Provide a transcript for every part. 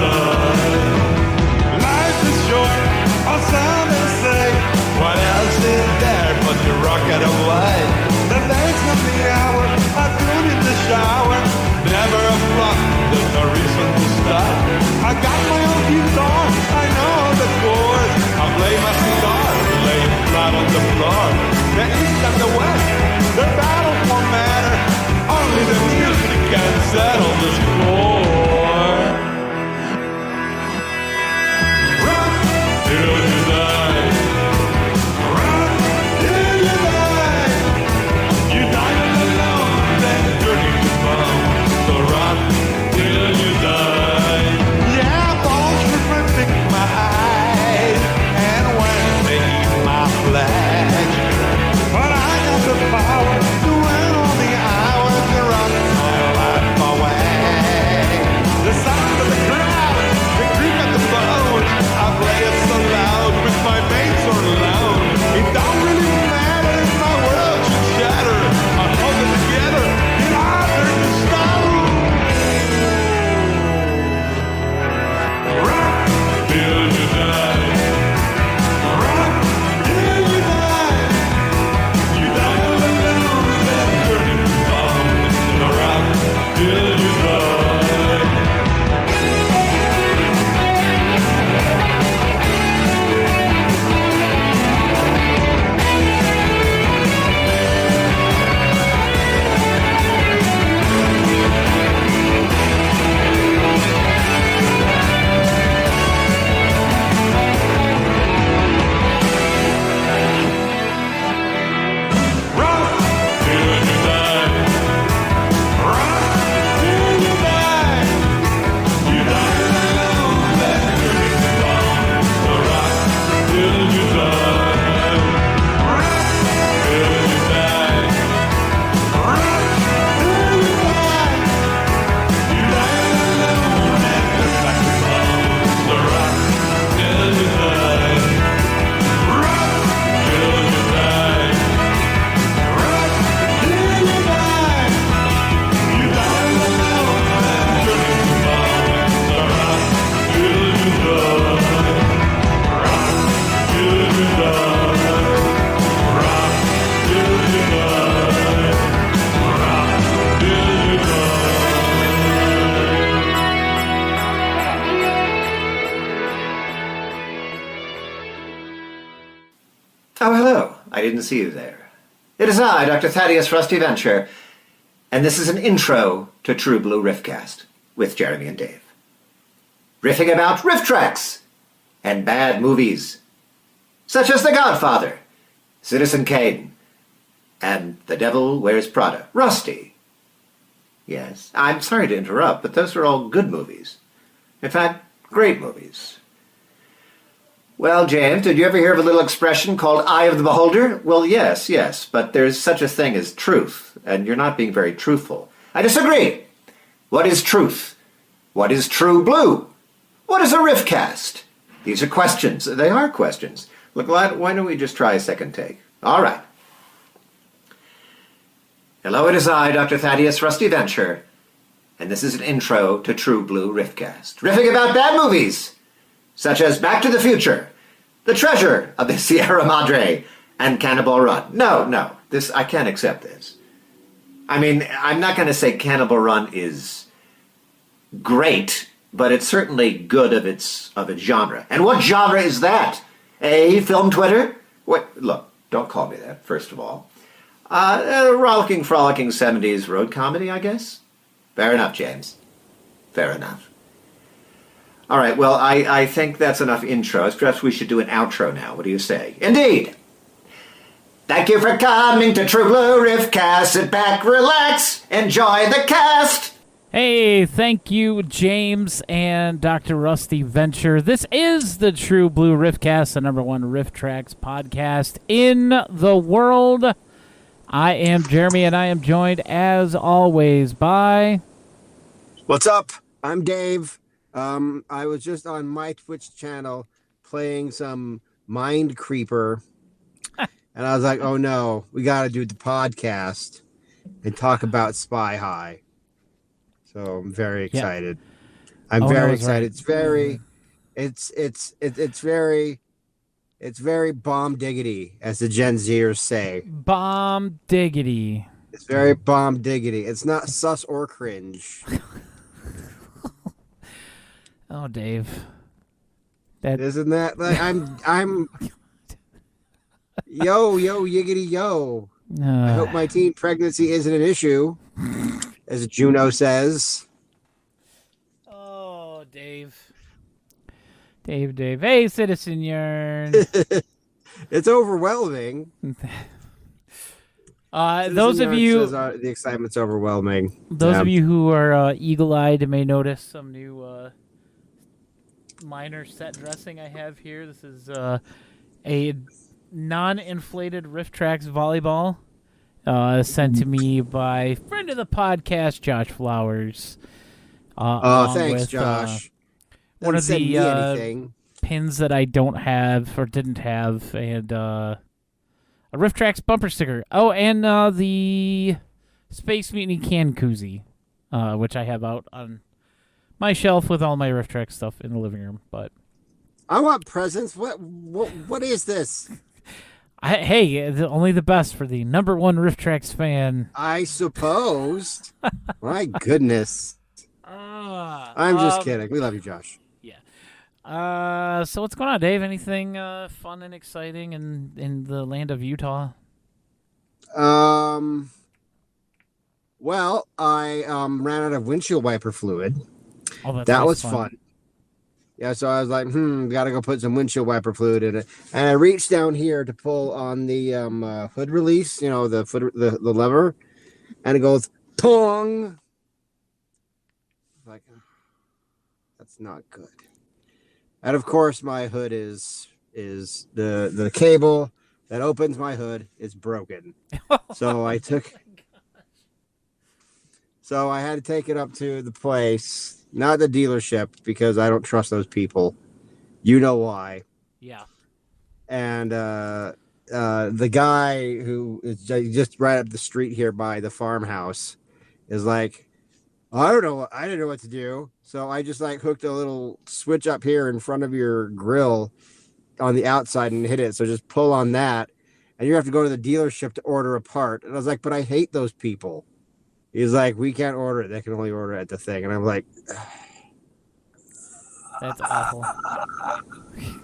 die. Life is short, or some may say. What else is there but to rock it away? The thanks of the hour, I tune in the shower. Never a flop, there's no reason to stop. I got my own guitar, I know the chords. I play my cigar, lay it flat on the floor. The east and the west, their battles won't matter. Only the music can settle the score. Rock till you die. Rock till you die. You die alone, then turning to bone. So rock till you die. Yeah, bones reflecting my eyes, and when they eat my flesh, but I got the power to win all the hours to run my life away. The sound of the crowd, the creak of the bones, I play it so loud with my mates or alone. It don't really matter if my world should shatter. I'll hold it together in honor to stone. Rock till you die. Rock till you die. You die alone, then turning to bone. So rock till you die. Rock till you die. Rock till you die. You die alone, then turning to bone. So rock till you die. Rock till you die. Rock till you die. You die alone, then turn back to bone. So rock till you die. Rock till you die. Rock till you die. You die alone, then turning to bone. So rock till you die. Rock till you die. Rock till you die. Rock till you Oh, hello. I didn't see you there. It is I, Dr. Thaddeus Rusty Venture, and this is an intro to True Blue Riffcast with Jeremy and Dave. Riffing about RiffTrax and bad movies, such as The Godfather, Citizen Kane, and The Devil Wears Prada. Rusty. Yes, I'm sorry to interrupt, but those are all good movies. In fact, great movies. Well, James, did you ever hear of a little expression called eye of the beholder? Well, yes, but there's such a thing as truth, and you're not being very truthful. I disagree. What is truth? What is true blue? What is a riffcast? These are questions. They are questions. Look, why don't we just try a second take? All right. Hello, it is I, Dr. Thaddeus Rusty Venture, and this is an intro to True Blue Riffcast, riffing about bad movies, such as Back to the Future, The Treasure of the Sierra Madre, and Cannonball Run. No, I can't accept this. I mean, I'm not going to say Cannonball Run is great, but it's certainly good of its genre. And what genre is that? Film Twitter? What? Look, don't call me that, first of all. Rollicking, frolicking 70s road comedy, I guess? Fair enough, James. Fair enough. All right, well, I think that's enough intros. Perhaps we should do an outro now. What do you say? Indeed! Thank you for coming to True Blue Riffcast. Sit back, relax, enjoy the cast! Hey, thank you, James and Dr. Rusty Venture. This is the True Blue Riffcast, the #1 RiffTrax podcast in the world. I am Jeremy, and I am joined, as always, by... What's up? I'm Dave. I was just on my Twitch channel playing some Mind Creeper, and I was like, oh no, we got to do the podcast and talk about Spy High. So I'm very excited. I'm Oh, no, very it's excited. right. It's very, it's very bomb diggity, as the Gen Zers say. Bomb diggity. It's very bomb diggity. It's not sus or cringe. Oh, Dave. That Isn't that like I'm yo yiggity yo. I hope my teen pregnancy isn't an issue, as Juno says. Oh, Dave. Dave. Hey, Citizen Yarn. It's overwhelming. Those of Yarn you, says, the excitement's overwhelming. those of you who are eagle-eyed may notice some new minor set dressing I have here. This is a non-inflated RiffTrax volleyball sent to me by friend of the podcast, Josh Flowers. Thanks, with, Josh. one of Doesn't send the me anything. pins that I don't have or didn't have, and a RiffTrax bumper sticker. Oh, and the Space Mutiny can koozie, which I have out on my shelf with all my RiffTrax stuff in the living room. But I want presents. What is this? Only the best for the number one RiffTrax fan. I suppose. My goodness. I'm just kidding. We love you, Josh. So what's going on, Dave? Anything fun and exciting in the land of Utah? Well, I ran out of windshield wiper fluid. Oh, that's That always was fun. Yeah, so I was like, gotta go put some windshield wiper fluid in it. And I reached down here to pull on the hood release, the lever, and it goes pong. Like, that's not good. And of course, my hood is the cable that opens my hood is broken. So I had to take it up to the place, not the dealership, because I don't trust those people. You know why. Yeah. And the guy who is just right up the street here by the farmhouse is like, I don't know. I didn't know what to do. So I just hooked a little switch up here in front of your grill on the outside and hit it. So just pull on that. And you have to go to the dealership to order a part. And I was like, but I hate those people. He's like, we can't order it. They can only order it at the thing. And I'm like, that's awful.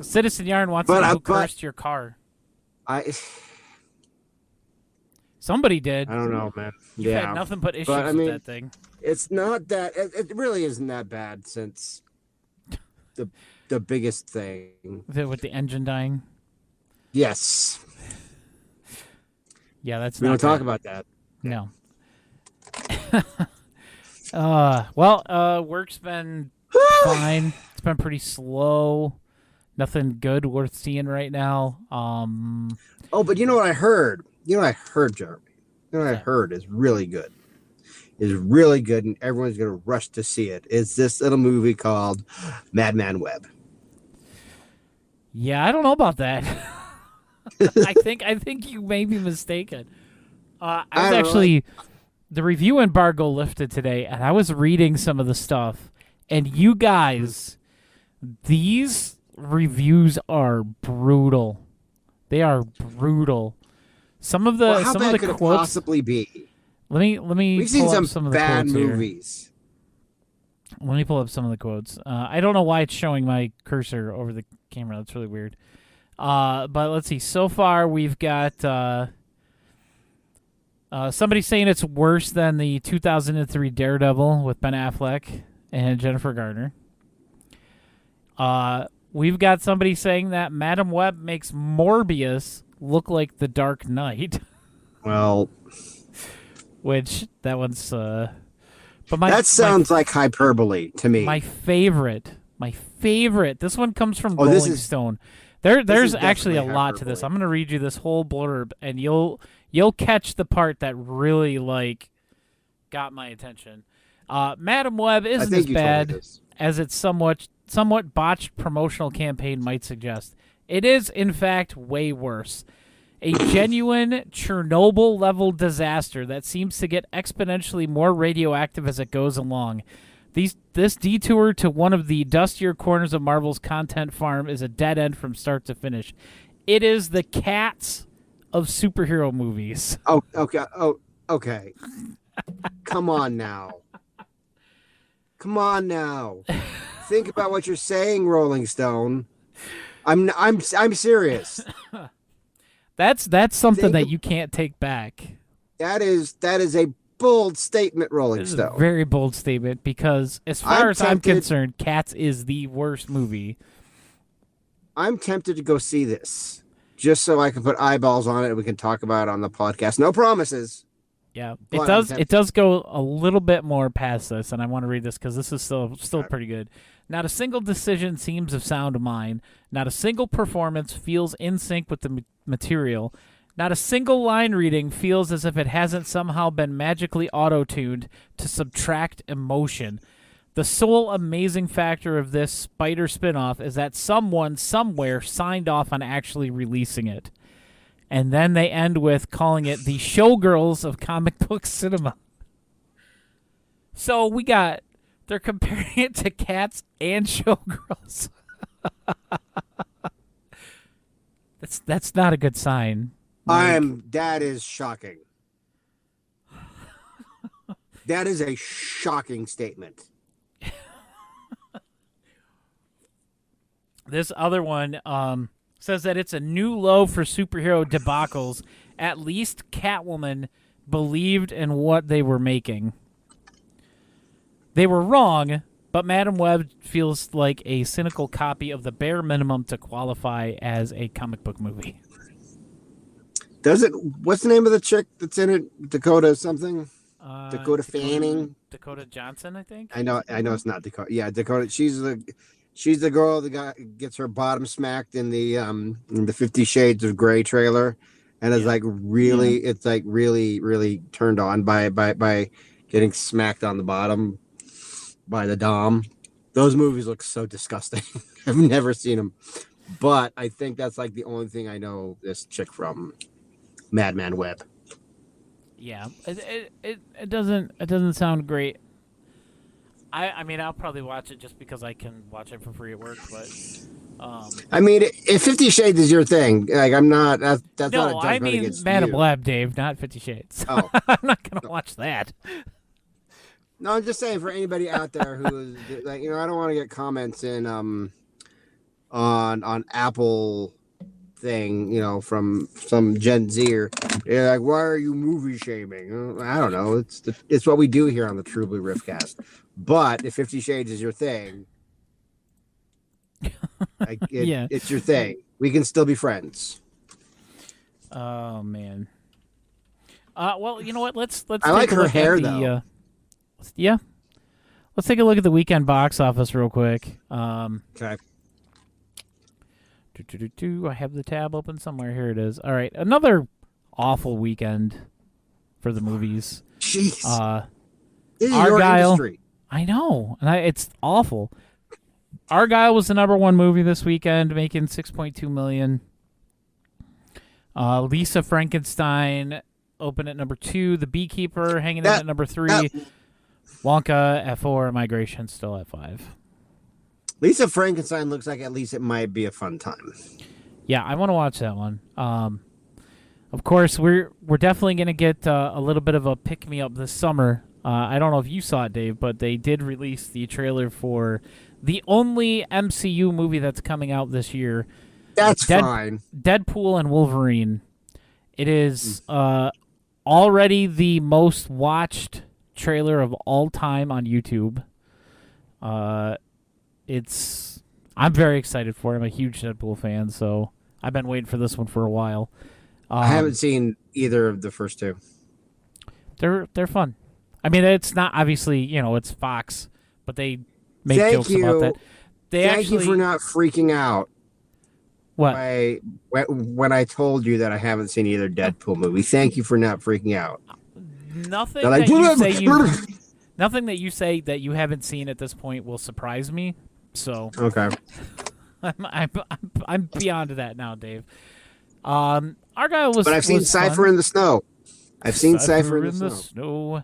Citizen Yarn wants to know who cursed your car. Somebody did. I don't know, man. You've had nothing but issues with that thing. It's not that. It really isn't that bad since the biggest thing. With the engine dying? Yes. Yeah, that's we not don't talk about that. No. Work's been fine. It's been pretty slow. Nothing good worth seeing right now. But you know what I heard? Jeremy. You know what I heard is really good. Is really good, and everyone's going to rush to see it. It's this little movie called Madman Web. Yeah, I don't know about that. I think you may be mistaken. The review embargo lifted today, and I was reading some of the stuff, and you guys, these reviews are brutal. They are brutal. Some of the how some bad of the could quotes it possibly be? Let me. We've seen pull some of the bad quotes here. movies. Let me pull up some of the quotes. I don't know why it's showing my cursor over the camera. That's really weird. But let's see. So far, we've got somebody saying it's worse than the 2003 Daredevil with Ben Affleck and Jennifer Garner. We've got somebody saying that Madam Web makes Morbius look like the Dark Knight. Well, which that one's. But that sounds like hyperbole to me. My favorite. This one comes from Rolling Stone. There's actually a lot to this. I'm going to read you this whole blurb, and you'll catch the part that really got my attention. Madam Web isn't as bad as its somewhat botched promotional campaign might suggest. It is, in fact, way worse. A genuine Chernobyl-level disaster that seems to get exponentially more radioactive as it goes along. This detour to one of the dustier corners of Marvel's content farm is a dead end from start to finish. It is the Cats of superhero movies. Oh, okay. Oh, okay. Come on now. Come on now. Think about what you're saying, Rolling Stone. I'm serious. That's something that you can't take back. That is a bold statement, Rolling This is Stone. a very bold statement because, as far as I'm concerned, Cats is the worst movie. I'm tempted to go see this just so I can put eyeballs on it and we can talk about it on the podcast. No promises. Yeah, But it does go a little bit more past this, and I want to read this because this is still pretty good. Not a single decision seems of sound mind. Not a single performance feels in sync with the material. Not a single line reading feels as if it hasn't somehow been magically auto-tuned to subtract emotion. The sole amazing factor of this Spider spinoff is that someone somewhere signed off on actually releasing it. And then they end with calling it the Showgirls of comic book cinema. So they're comparing it to Cats and Showgirls. That's not a good sign. That is shocking. That is a shocking statement. This other one says that it's a new low for superhero debacles. At least Catwoman believed in what they were making. They were wrong, but Madam Web feels like a cynical copy of the bare minimum to qualify as a comic book movie. What's the name of the chick that's in it? Dakota something? Dakota Fanning? Dakota Johnson, I think? I know it's not Dakota. Yeah, Dakota. She's the girl that gets her bottom smacked in the 50 Shades of Grey trailer, and is it's like really turned on by getting smacked on the bottom by the Dom. Those movies look so disgusting. I've never seen them, but I think that's like the only thing I know this chick from Madman Web. Yeah, it doesn't sound great. I mean, I'll probably watch it just because I can watch it for free at work. But I mean, if 50 Shades is your thing, like I'm not. That's not a no, judgment I mean against Madam you. Web, Dave, not 50 Shades. Oh. I'm not gonna watch that. No, I'm just saying for anybody out there who is like, I don't want to get comments in on Apple thing, from some Gen Zer. Like, why are you movie shaming? I don't know. It's what we do here on the True Blue Riffcast. But if 50 Shades is your thing, Yeah. it's your thing. We can still be friends. Oh man. Well, you know what? Let's. I take like a her look hair, at though. Yeah. Let's take a look at the weekend box office real quick. Okay. I have the tab open somewhere. Here it is. All right, another awful weekend for the movies. Jeez. This is your Argyle. industry. I know, and it's awful. Argyle was the #1 movie this weekend, making $6.2 million. Lisa Frankenstein opened at #2. The Beekeeper hanging in at #3. Wonka at 4. Migration still at 5. Lisa Frankenstein looks like at least it might be a fun time. Yeah, I want to watch that one. Of course, we're definitely going to get a little bit of a pick-me-up this summer. I don't know if you saw it, Dave, but they did release the trailer for the only MCU movie that's coming out this year. That's fine. Deadpool and Wolverine. It is already the most watched trailer of all time on YouTube. I'm very excited for it. I'm a huge Deadpool fan, so I've been waiting for this one for a while. I haven't seen either of the first two. They're fun. I mean, it's not obviously, it's Fox, but they make jokes about that. Thank you for not freaking out. What? When I told you that I haven't seen either Deadpool movie. Thank you for not freaking out. Nothing Like, nothing that you say that you haven't seen at this point will surprise me. So okay, I'm beyond that now, Dave. Argyle was. But I've seen Cypher in the Snow. I've seen Cypher in the Snow.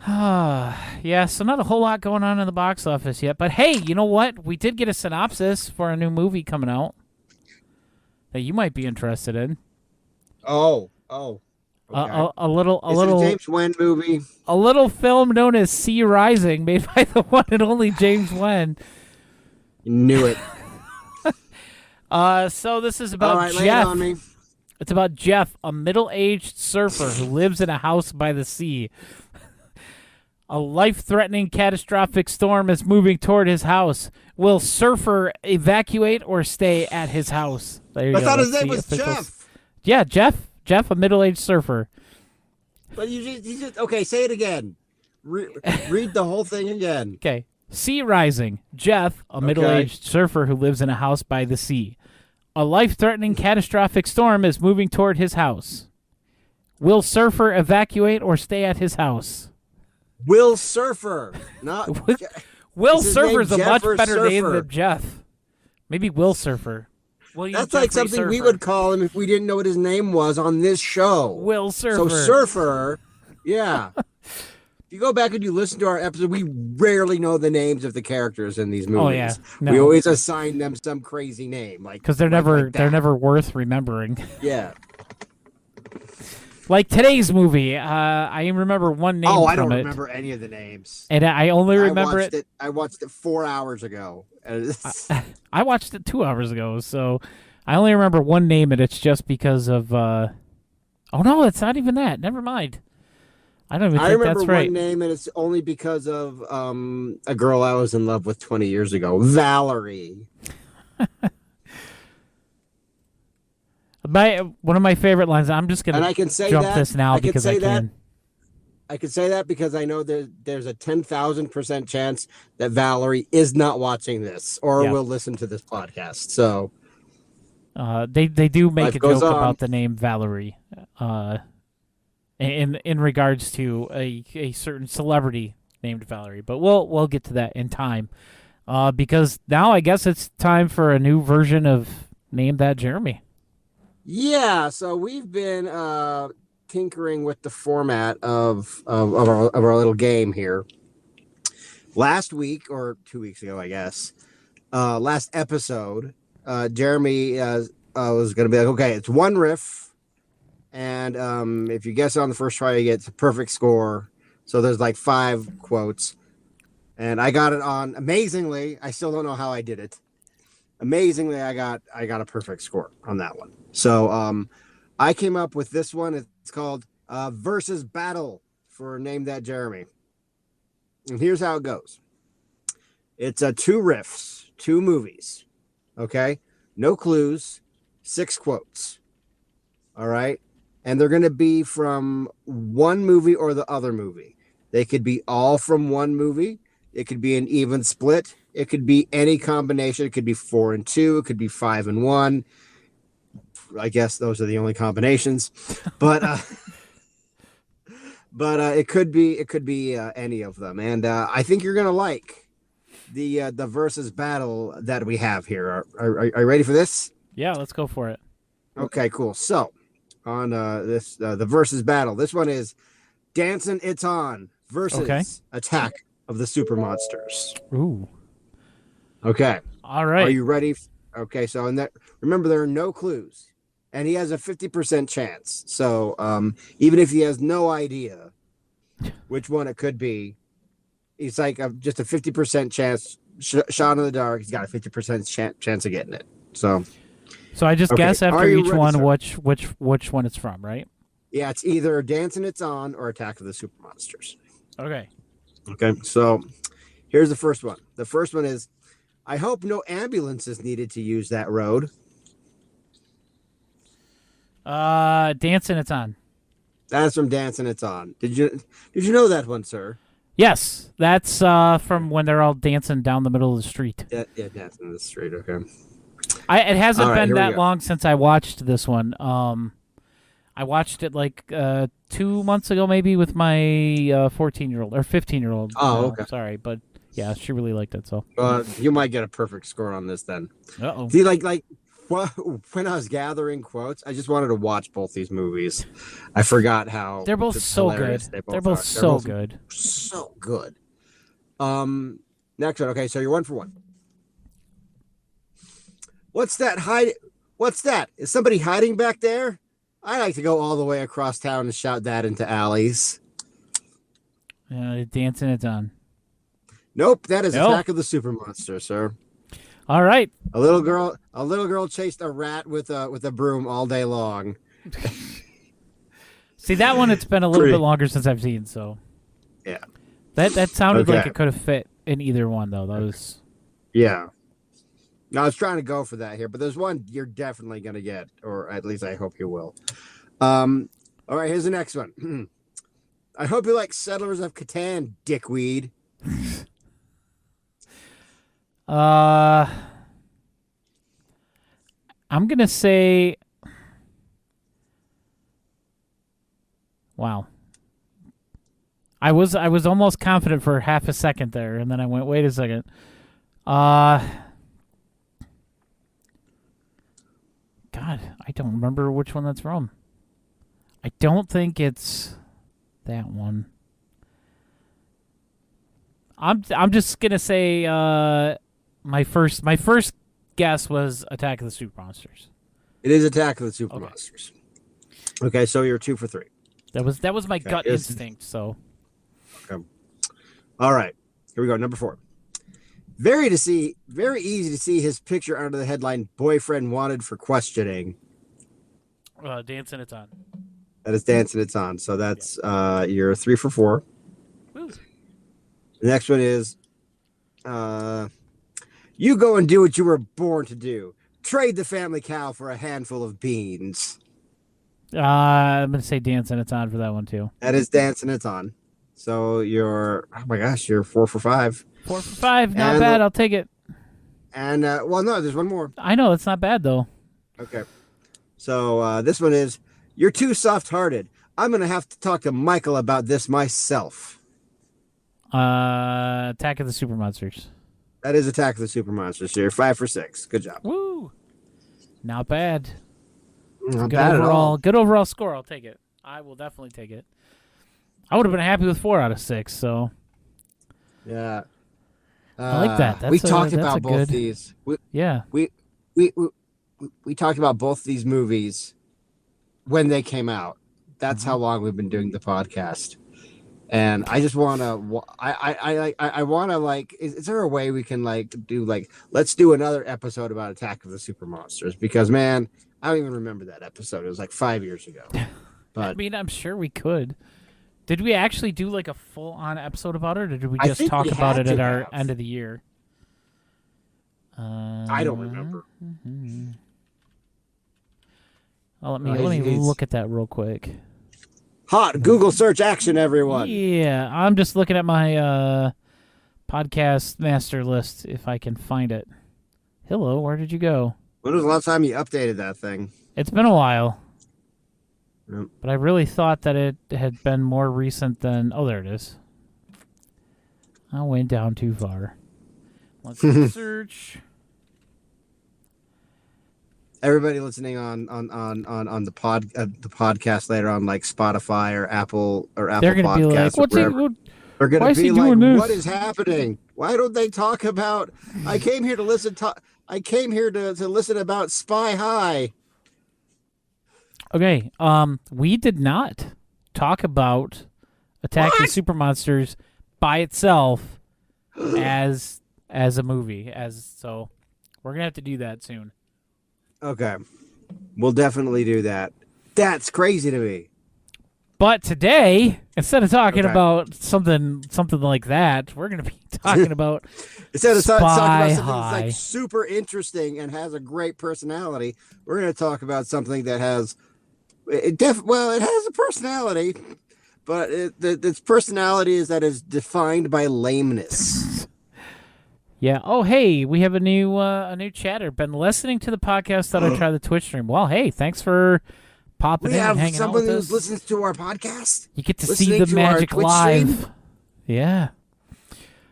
Yeah, so not a whole lot going on in the box office yet. But hey, you know what? We did get a synopsis for a new movie coming out that you might be interested in. Oh. Okay. A little Is it a James Wan movie? a little film known as Sea Rising, made by the one and only James Wan. Knew it. So this is about All right, lay it Jeff. on me. It's about Jeff, a middle-aged surfer who lives in a house by the sea. A life-threatening catastrophic storm is moving toward his house. Will surfer evacuate or stay at his house? There you I go. thought his That's name the was official- Jeff. Yeah, Jeff. Jeff, a middle-aged surfer. But you just okay. Say it again. Read the whole thing again. Okay. Sea Rising. Jeff, a middle-aged surfer who lives in a house by the sea. A life-threatening catastrophic storm is moving toward his house. Will surfer evacuate or stay at his house? Will Surfer, not Will Is his Surfer's a name much Jeff or better name Surfer? than Jeff. Maybe Will Surfer. William That's like Jeffrey something we Surfer. would call him if we didn't know what his name was on this show. Will Surfer. So Surfer, yeah. If you go back and you listen to our episode, we rarely know the names of the characters in these movies. Oh, yeah. We No. always assign them some crazy name, like Because they're like never worth remembering. yeah. Like today's movie, I remember one name. Oh, I from don't it, remember any of the names. and I only remember it. I watched it 4 hours ago. I watched it 2 hours ago, so I only remember one name, and it's just because of. Oh no, it's not even that. Never mind. I don't even I think remember that's right. one name, and it's only because of a girl I was in love with 20 years ago, Valerie. One of my favorite lines. I'm just gonna And I can say jump that, this now I can because say I that. can. I can say that because I know there's a 10,000% chance that Valerie is not watching this or Yeah. will listen to this podcast. So They do make Life a goes joke on. about the name Valerie, in regards to a certain celebrity named Valerie. But we'll get to that in time, because now I guess it's time for a new version of Name That Jeremy. yeah, so we've been tinkering with the format of our little game here. Last week or 2 weeks ago, I guess, last episode, Jeremy was going to be like, okay, it's one riff, and if you guess it on the first try, you get a perfect score. So there's like 5 quotes, and I got it on. Amazingly, I still don't know how I did it. Amazingly, I got a perfect score on that one. So I came up with this one. It's called Versus Battle for Name That Jeremy. And here's how it goes. It's 2 riffs, 2 movies. Okay? No clues, 6 quotes. All right? And they're going to be from one movie or the other movie. They could be all from one movie. It could be an even split. It could be any combination. It could be 4 and 2. It could be 5 and 1. I guess those are the only combinations. But it could be any of them. And I think you're going to like the versus battle that we have here. Are you ready for this? Yeah, let's go for it. Okay, cool. So on this the versus battle, this one is Dancing It's On versus Attack of the Super Monsters. Ooh. Okay. All right. Are you ready? Okay, so in that, remember there are no clues, and he has a 50% chance. So even if he has no idea which one it could be, it's like just a 50% chance. Shot in the dark. He's got a 50% chance of getting it. So I just Okay, guess after are you each ready, one sir? which one it's from, right? yeah, it's either Dancing It's On or Attack of the Super Monsters. Okay. Okay, so here's the first one. The first one is, I hope no ambulance is needed to use that road. Dancing It's On. That's from Dancing It's On. Did you know that one, sir? Yes, that's from when they're all dancing down the middle of the street. Yeah, Dancing in the Street. Okay. It hasn't All right, been here we that go. long since I watched this one. I watched it like 2 months ago, maybe, with my 14-year-old or 15-year-old. Oh, okay. Sorry, but yeah, she really liked it. So. You might get a perfect score on this then. Uh-oh. See, like when I was gathering quotes, I just wanted to watch both these movies. I forgot how They're both so good. hilarious They're both so good. So good. Next one. Okay, so you're 1 for 1. What's that hide? What's that? Is somebody hiding back there? I like to go all the way across town and shout that into alleys. Dancing it on. Nope, that is Nope. Attack of the Super Monster, sir. All right. A little girl chased a rat with a broom all day long. See, that one, it's been a little bit longer since I've seen, so. Yeah. That sounded like Okay. it could have fit in either one, though. That was. Yeah. No, I was trying to go for that here, but there's one you're definitely going to get, or at least I hope you will. All right, here's the next one. I hope you like Settlers of Catan, dickweed. I'm gonna say. Wow. I was almost confident for half a second there, and then I went, wait a second. God, I don't remember which one that's from. I don't think it's that one. I'm just gonna say my first guess was Attack of the Super Monsters. It is Attack of the Super Monsters. Okay, so you're 2 for 3. That was my gut instinct. So. Okay. All right, here we go. Number 4. Very easy to see his picture under the headline "Boyfriend Wanted for Questioning." Dancing it's on. That is Dancing It's On. So that's you're 3 for 4. Woo. The next one is you go and do what you were born to do. Trade the family cow for a handful of beans. I'm gonna say Dancing It's On for that one too. That is Dancing It's On. So you're, oh my gosh, you're 4 for 5. 4 for 5, not bad. I'll take it. And well, no, there's one more. I know it's not bad though. Okay. So this one is, you're too soft-hearted. I'm gonna have to talk to Michael about this myself. Attack of the Super Monsters. That is Attack of the Super Monsters. So you're 5 for 6. Good job. Woo! Not bad. Not Good bad at overall. all. Good overall score. I'll take it. I will definitely take it. I would have been happy with 4 out of 6. So Yeah. I like that. We That's talked that's about a both good. these. Yeah. We talked about both these movies when they came out. That's how long we've been doing the podcast. And I just want to, I want to like, is there a way we can like do like, let's do another episode about Attack of the Super Monsters? Because man, I don't even remember that episode. It was like 5 years ago. But I mean, I'm sure we could. Did we actually do like a full-on episode about it, or did we I just think talk we about had it at to our have. end of the year? I don't remember. Oh, let me he's- look at that real quick. Hot Google search action, everyone. Yeah, I'm just looking at my podcast master list if I can find it. Hello, where did you go? When was the last time you updated that thing? It's been a while. Yep. But I really thought that it had been more recent than... Oh, there it is. I went down too far. Let's search. Everybody listening on the podcast later on like Spotify or Apple They're going to be like, Podcasts or what's wherever, it? they're going why to is he be like, doing this? what is happening? Why don't they talk about? I came here to listen to listen about Spy High. Okay, we did not talk about Attack of the Super Monsters by itself as a movie. So we're going to have to do that soon. Okay, we'll definitely do that. That's crazy to me. But today, instead of talking Okay. about something like that, we're going to be talking about Instead of talking about Spy something High. that's like super interesting and has a great personality, we're going to talk about something that has it has a personality, but its personality is defined by lameness. Yeah. Oh, hey, we have a new chatter. Been listening to the podcast that I try the Twitch stream. Well, hey, thanks for popping We in and have hanging out someone with who us. listens to our podcast. You get to listening see the to our magic Twitch live. stream? Yeah.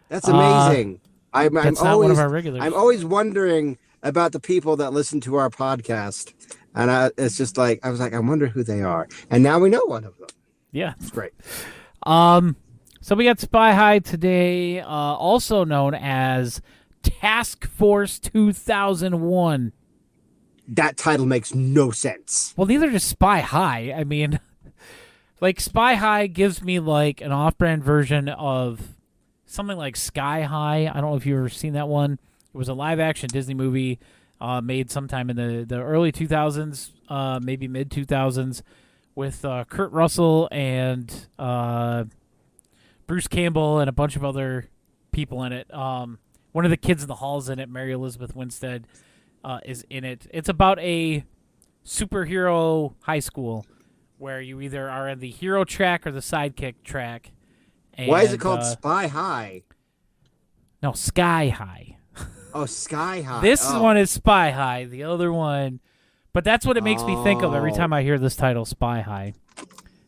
That's amazing. I'm That's not always one of our regulars. I'm always wondering about the people that listen to our podcast. And it's just like, I was like, I wonder who they are. And now we know one of them. Yeah. It's great. So we got Spy High today, also known as Task Force 2001. That title makes no sense. Well, neither does Spy High. I mean, like, Spy High gives me, like, an off-brand version of something like Sky High. I don't know if you've ever seen that one. It was a live-action Disney movie made sometime in the early 2000s, maybe mid-2000s, with Kurt Russell and Bruce Campbell and a bunch of other people in it. One of the kids in the hall's in it, Mary Elizabeth Winstead, is in it. It's about a superhero high school where you either are in the hero track or the sidekick track. And, why is it called Spy High? No, Sky High. Oh, Sky High. This one is Spy High. The other one, but that's what it makes me think of every time I hear this title, Spy High,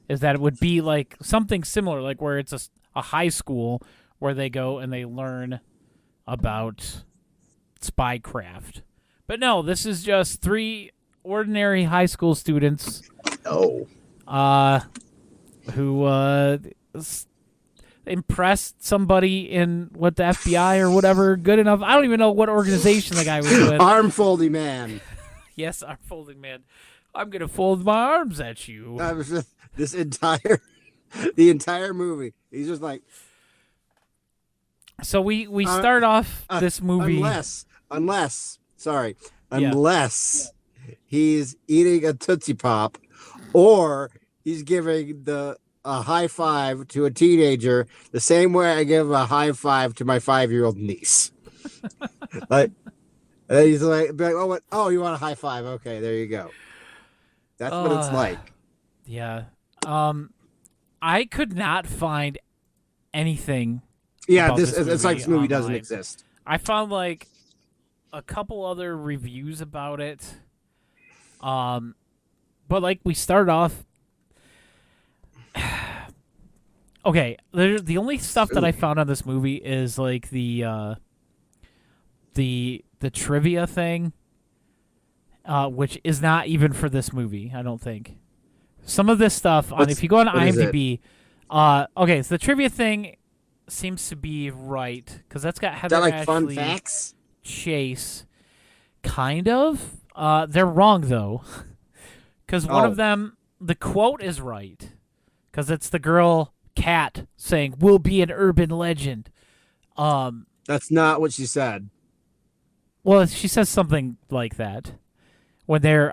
is that it would be like something similar, like where it's a high school where they go and they learn about spycraft. But no, this is just 3 ordinary high school students. Oh. Who impressed somebody in the FBI or whatever good enough. I don't even know what organization the guy was with. Arm folding man. Yes, arm folding man. I'm gonna fold my arms at you. The entire movie. He's just like. So we start off this movie unless he's eating a Tootsie Pop, or he's giving a high five to a teenager the same way I give a high five to my 5-year-old niece. Like, and then he's like, oh, what? Oh, you want a high five? Okay, there you go. That's what it's like. Yeah. I could not find anything. Yeah, about it's like this movie online. doesn't exist. I found like a couple other reviews about it. But like we start off. Okay, the only stuff that I found on this movie is like the trivia thing, which is not even for this movie. I don't think. Some of this stuff if you go on IMDb, okay, so the trivia thing seems to be right because that's got Heather like Ashley fun facts? Chase. Kind of. They're wrong though, because one of them, the quote is right, because it's the girl Kat saying "We'll be an urban legend." That's not what she said. Well, she says something like that when they're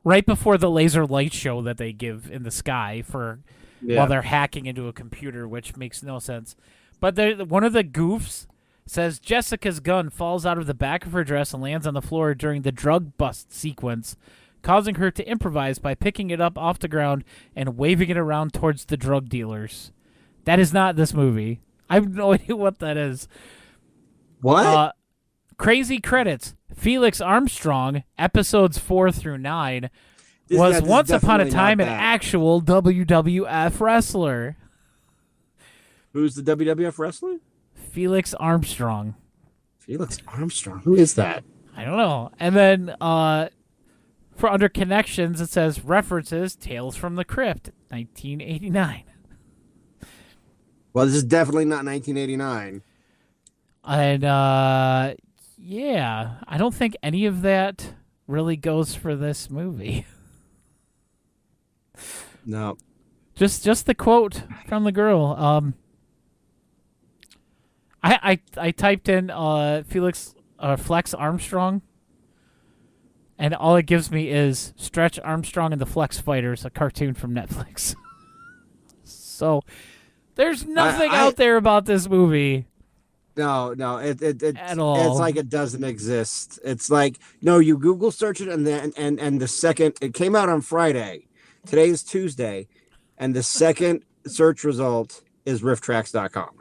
right before the laser light show that they give in the sky while they're hacking into a computer, which makes no sense. But one of the goofs says Jessica's gun falls out of the back of her dress and lands on the floor during the drug bust sequence, causing her to improvise by picking it up off the ground and waving it around towards the drug dealers. That is not this movie. I have no idea what that is. What? Crazy credits. Felix Armstrong, episodes 4 through 9, was once upon a time an actual WWF wrestler. Who's the WWF wrestler? Felix Armstrong. Felix Armstrong? Who is that? I don't know. And then for under connections, it says references Tales from the Crypt, 1989. Well, this is definitely not 1989. And yeah, I don't think any of that really goes for this movie. No. Just the quote from the girl. I typed in Felix Flex Armstrong, and all it gives me is Stretch Armstrong and the Flex Fighters, a cartoon from Netflix. So there's nothing out there about this movie. No, it at all. It's like it doesn't exist. It's like, no, you Google search it, and then and the second it came out on Friday. Today is Tuesday, and the second search result is RiffTrax.com.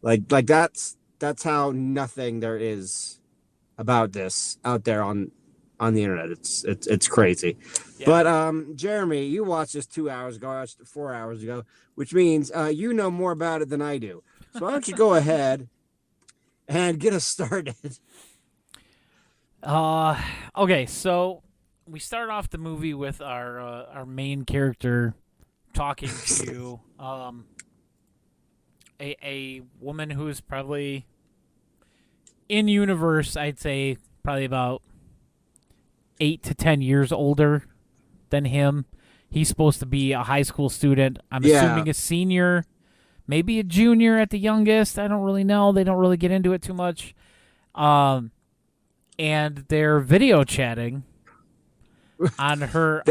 Like that's how nothing there is about this out there on the internet. It's crazy. Yeah. But Jeremy, you watched this 2 hours ago, I watched it 4 hours ago, which means you know more about it than I do. So why don't you go ahead and get us started? Okay, so we start off the movie with our main character talking to a woman who is probably in universe, I'd say probably about 8 to 10 years older than him. He's supposed to be a high school student. I'm assuming a senior, maybe a junior at the youngest. I don't really know. They don't really get into it too much. And they're video chatting on her.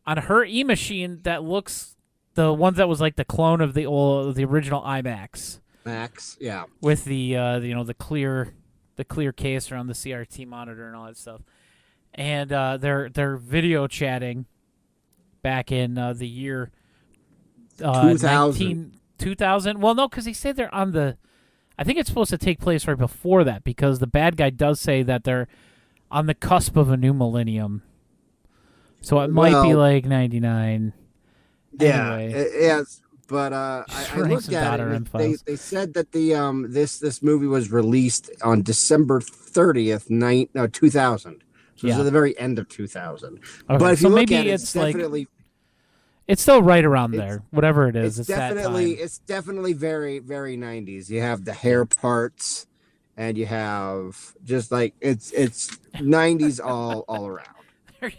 On her e-machine that looks the ones that was like the clone of the original iMacs. Max, yeah. With the the clear case around the CRT monitor and all that stuff. And they're video chatting back in the year 2000. Well, no, because they say they're on the. I think it's supposed to take place right before that because the bad guy does say that they're on the cusp of a new millennium. So it might be like 99. Yeah, anyway. yes. But I looked at it. And they said that the this movie was released on December 30th, 2000. So it's at the very end of 2000. Okay, but if you look at it, it's definitely it's still right around there. Whatever it is, it's definitely that time. It's definitely very, very 90s. You have the hair parts, and you have just like it's 90s all around.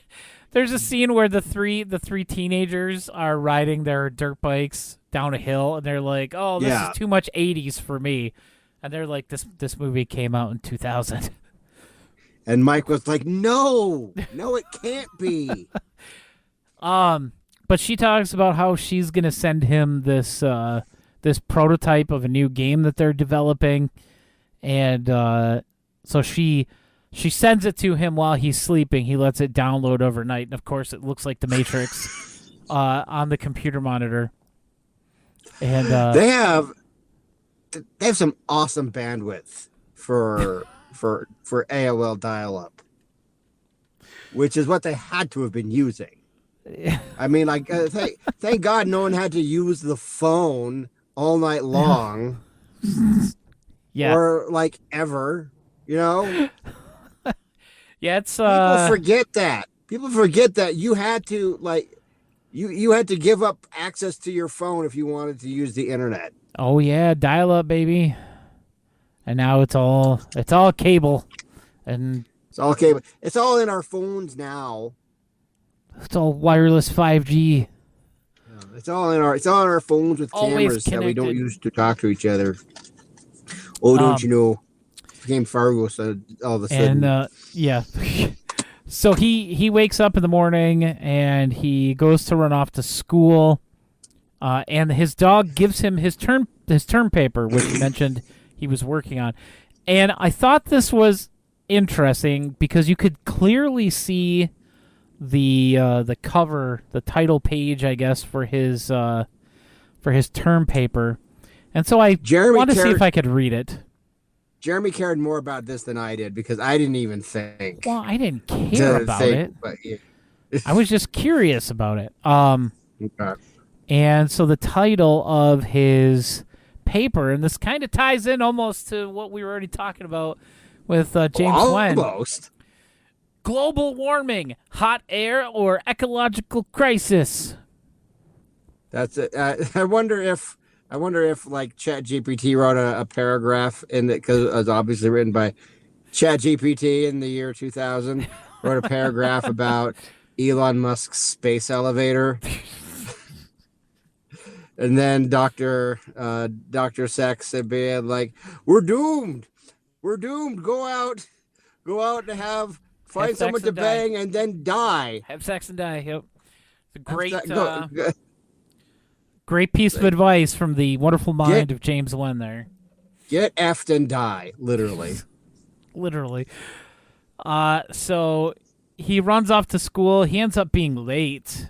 There's a scene where the three teenagers are riding their dirt bikes down a hill, and they're like, "Oh, this is too much 80s for me," and they're like, "This movie came out in 2000." And Mike was like, "No, it can't be." But she talks about how she's gonna send him this this prototype of a new game that they're developing, and so she sends it to him while he's sleeping. He lets it download overnight, and of course, it looks like the Matrix on the computer monitor. And they have some awesome bandwidth for AOL dial-up, which is what they had to have been using. I mean, like, thank God no one had to use the phone all night long. Yeah. Or like ever, you know. Yeah, it's people forget that. People forget that you had to you had to give up access to your phone if you wanted to use the internet. Oh yeah, dial up, baby. And now it's all cable, and it's all cable. It's all in our phones now. It's all wireless 5G. It's all in our phones with cameras that we don't use to talk to each other. Oh, don't you know? Became Fargo so all of a sudden. And yeah. So he wakes up in the morning and he goes to run off to school, and his dog gives him his term paper, which he mentioned he was working on. And I thought this was interesting because you could clearly see the cover, the title page, I guess, for his term paper. And so I wanted to see if I could read it. Jeremy cared more about this than I did because I didn't even think. Well, I didn't care about it. But yeah. I was just curious about it. Okay. And so the title of his paper, and this kind of ties in almost to what we were already talking about with James Wen. Almost. Global warming, hot air, or ecological crisis. That's it. I wonder if like ChatGPT wrote a paragraph in it because it was obviously written by ChatGPT in the year 2000. Wrote a paragraph about Elon Musk's space elevator, and then Dr. Sex said, "Being like, we're doomed. Go out and find someone to bang and then die. Have sex and die." Yep, it's a great. Great piece of advice from the wonderful mind of James Wen there. Get effed and die, literally. Literally. So he runs off to school. He ends up being late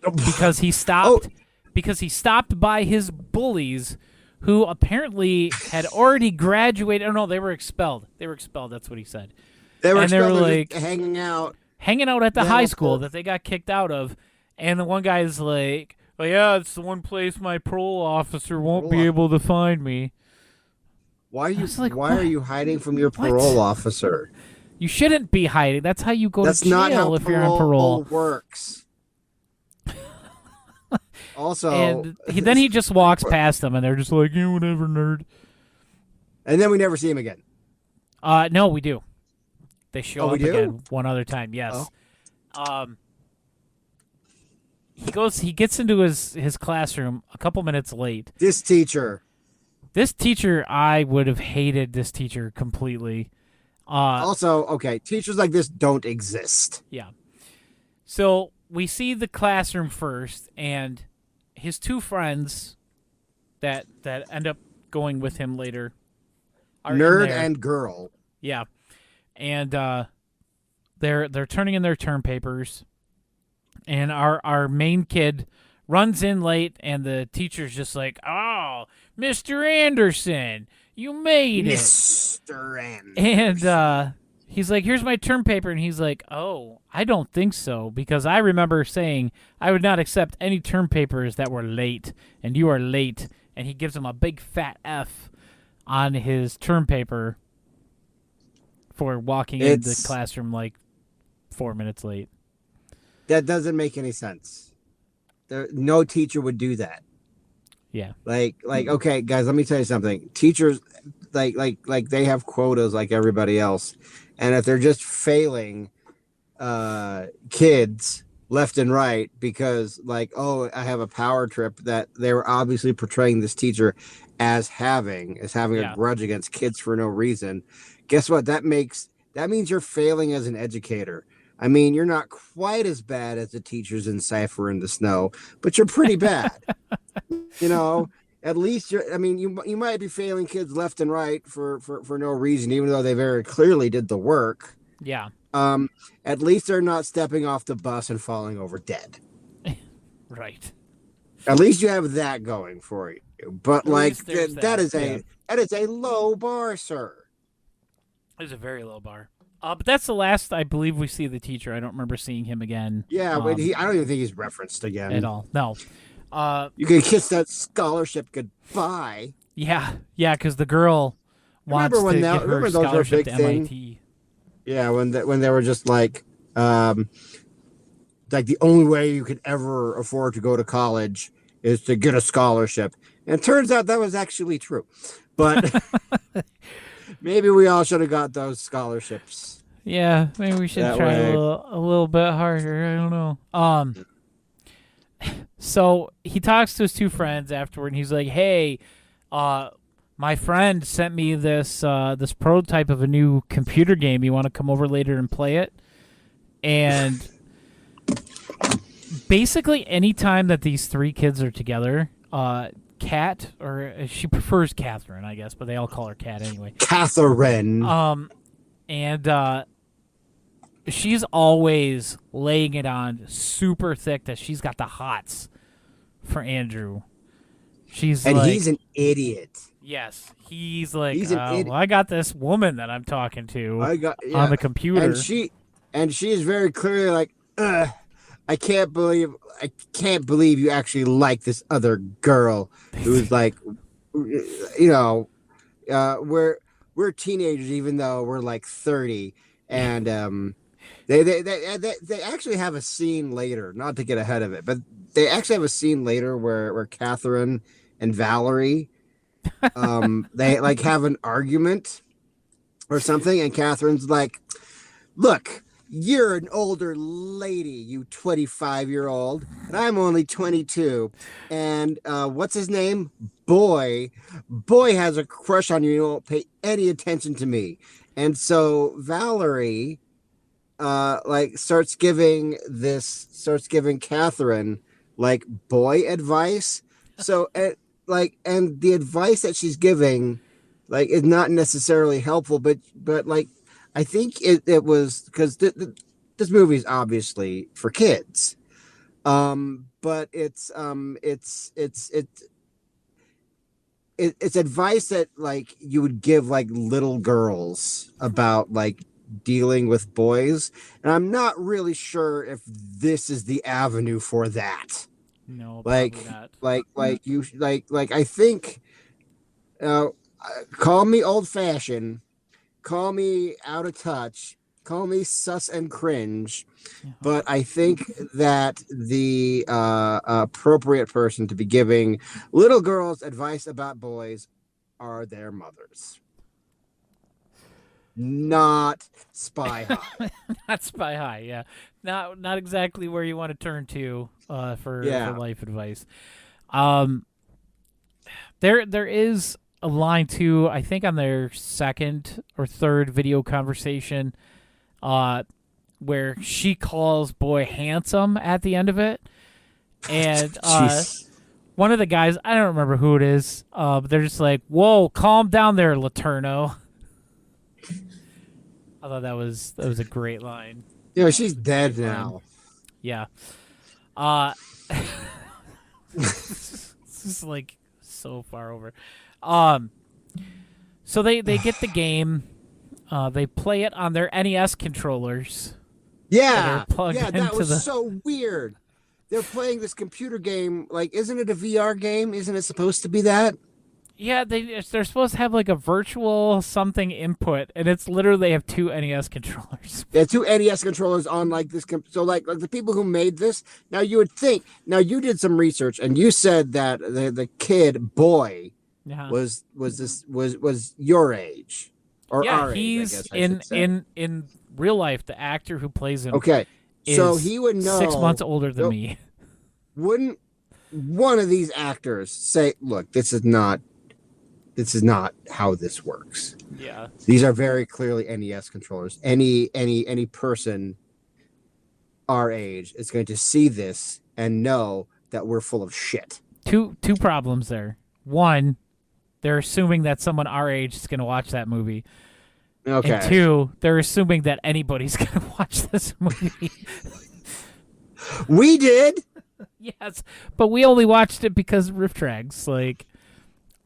because he stopped by his bullies, who apparently had already graduated. Oh no, they were expelled. That's what he said. They were like hanging out at the high school that they got kicked out of. And the one guy's like, "Oh yeah, it's the one place my parole officer won't be able to find me." Why are you was like, why are what? you hiding from your What? parole officer? You shouldn't be hiding. That's how you go That's to jail not how if you're on parole. works. Also, And then he just walks past them, and they're just like, yeah, whatever, nerd. and then we never see him again. No, we do. They show Oh, we up do? again one other time. Yes. He gets into his classroom a couple minutes late. This teacher. I would have hated this teacher completely. Also, okay, teachers like this don't exist. Yeah. So we see the classroom first, and his two friends that end up going with him later are in Nerd there. and girl. Yeah. And they're turning in their term papers, and our main kid runs in late, and the teacher's just like, "Oh, Mr. Anderson, you made it." Mr. Anderson. And he's like, "Here's my term paper," and he's like, "Oh, I don't think so, because I remember saying I would not accept any term papers that were late, and you are late." And he gives him a big fat F on his term paper for walking into the classroom like 4 minutes late. That doesn't make any sense. No teacher would do that. Yeah. Like, okay, guys, let me tell you something. Teachers, like they have quotas like everybody else, and if they're just failing kids left and right because, like, oh, I have a power trip, that they were obviously portraying this teacher as having a grudge against kids for no reason. Guess what? That means you're failing as an educator. I mean, you're not quite as bad as the teachers in Cypher in the Snow, but you're pretty bad. You know, at least you might be failing kids left and right for no reason, even though they very clearly did the work. Yeah. At least they're not stepping off the bus and falling over dead. Right. At least you have that going for you. But like that is a low bar, sir. It's a very low bar. But that's the last I believe we see the teacher. I don't remember seeing him again. Yeah, I don't even think he's referenced again at all. No. You can kiss that scholarship goodbye. Yeah, because the girl wants to get her scholarship to MIT. Yeah, when they were just like the only way you could ever afford to go to college is to get a scholarship. And it turns out that was actually true. But maybe we all should have got those scholarships. Yeah, maybe we should try a little bit harder. I don't know. So he talks to his two friends afterward, and he's like, "Hey, my friend sent me this prototype of a new computer game. You want to come over later and play it?" And basically, any time that these three kids are together, Kat, or she prefers Catherine, I guess, but they all call her Kat anyway. Catherine. And she's always laying it on super thick that she's got the hots for Andrew. He's an idiot. Yes, he's like, He's an idiot. Well, I got this woman that I'm talking to on the computer, and she is very clearly like, I can't believe you actually like this other girl who's like, we're teenagers even though we're like 30, and they actually have a scene later, not to get ahead of it, but they actually have a scene later where Catherine and Valerie they like have an argument or something, and Catherine's like, look, you're an older lady, you 25-year-old, and I'm only 22. And what's his name? Boy has a crush on you. You don't pay any attention to me. And so Valerie starts giving Catherine like boy advice. So and the advice that she's giving like is not necessarily helpful, but like I think it was because this movie is obviously for kids, but it's advice that like you would give like little girls about like dealing with boys, and I'm not really sure if this is the avenue for that. No, like probably not. like I think call me old-fashioned, call me out of touch, call me sus and cringe, but I think that the appropriate person to be giving little girls advice about boys are their mothers. Not Spy High. Not Spy High, yeah. Not exactly where you want to turn to for life advice. There is a line too, I think on their second or third video conversation, where she calls boy handsome at the end of it, and one of the guys, I don't remember who it is, but they're just like, "Whoa, calm down there, Laterno." I thought that was a great line. Yeah, she's dead now. Yeah. This is like so far over. So they get the game. They play it on their NES controllers. Yeah, that that was so weird. They're playing this computer game. Like, isn't it a VR game? Isn't it supposed to be that? Yeah, they're supposed to have like a virtual something input, and it's literally they have two NES controllers. They have two NES controllers on like this. So like the people who made this. Now you would think. Now you did some research, and you said that the kid boy was your age or our he's age. I guess in real life the actor who plays him. Okay, so he would know 6 months older than me. Wouldn't one of these actors say, "Look, this is not how this works"? Yeah, these are very clearly NES controllers. Any person our age is going to see this and know that we're full of shit. Two problems there. One, they're assuming that someone our age is going to watch that movie. Okay. And two, they're assuming that anybody's going to watch this movie. We did. Yes, but we only watched it because of RiffTrax. Like,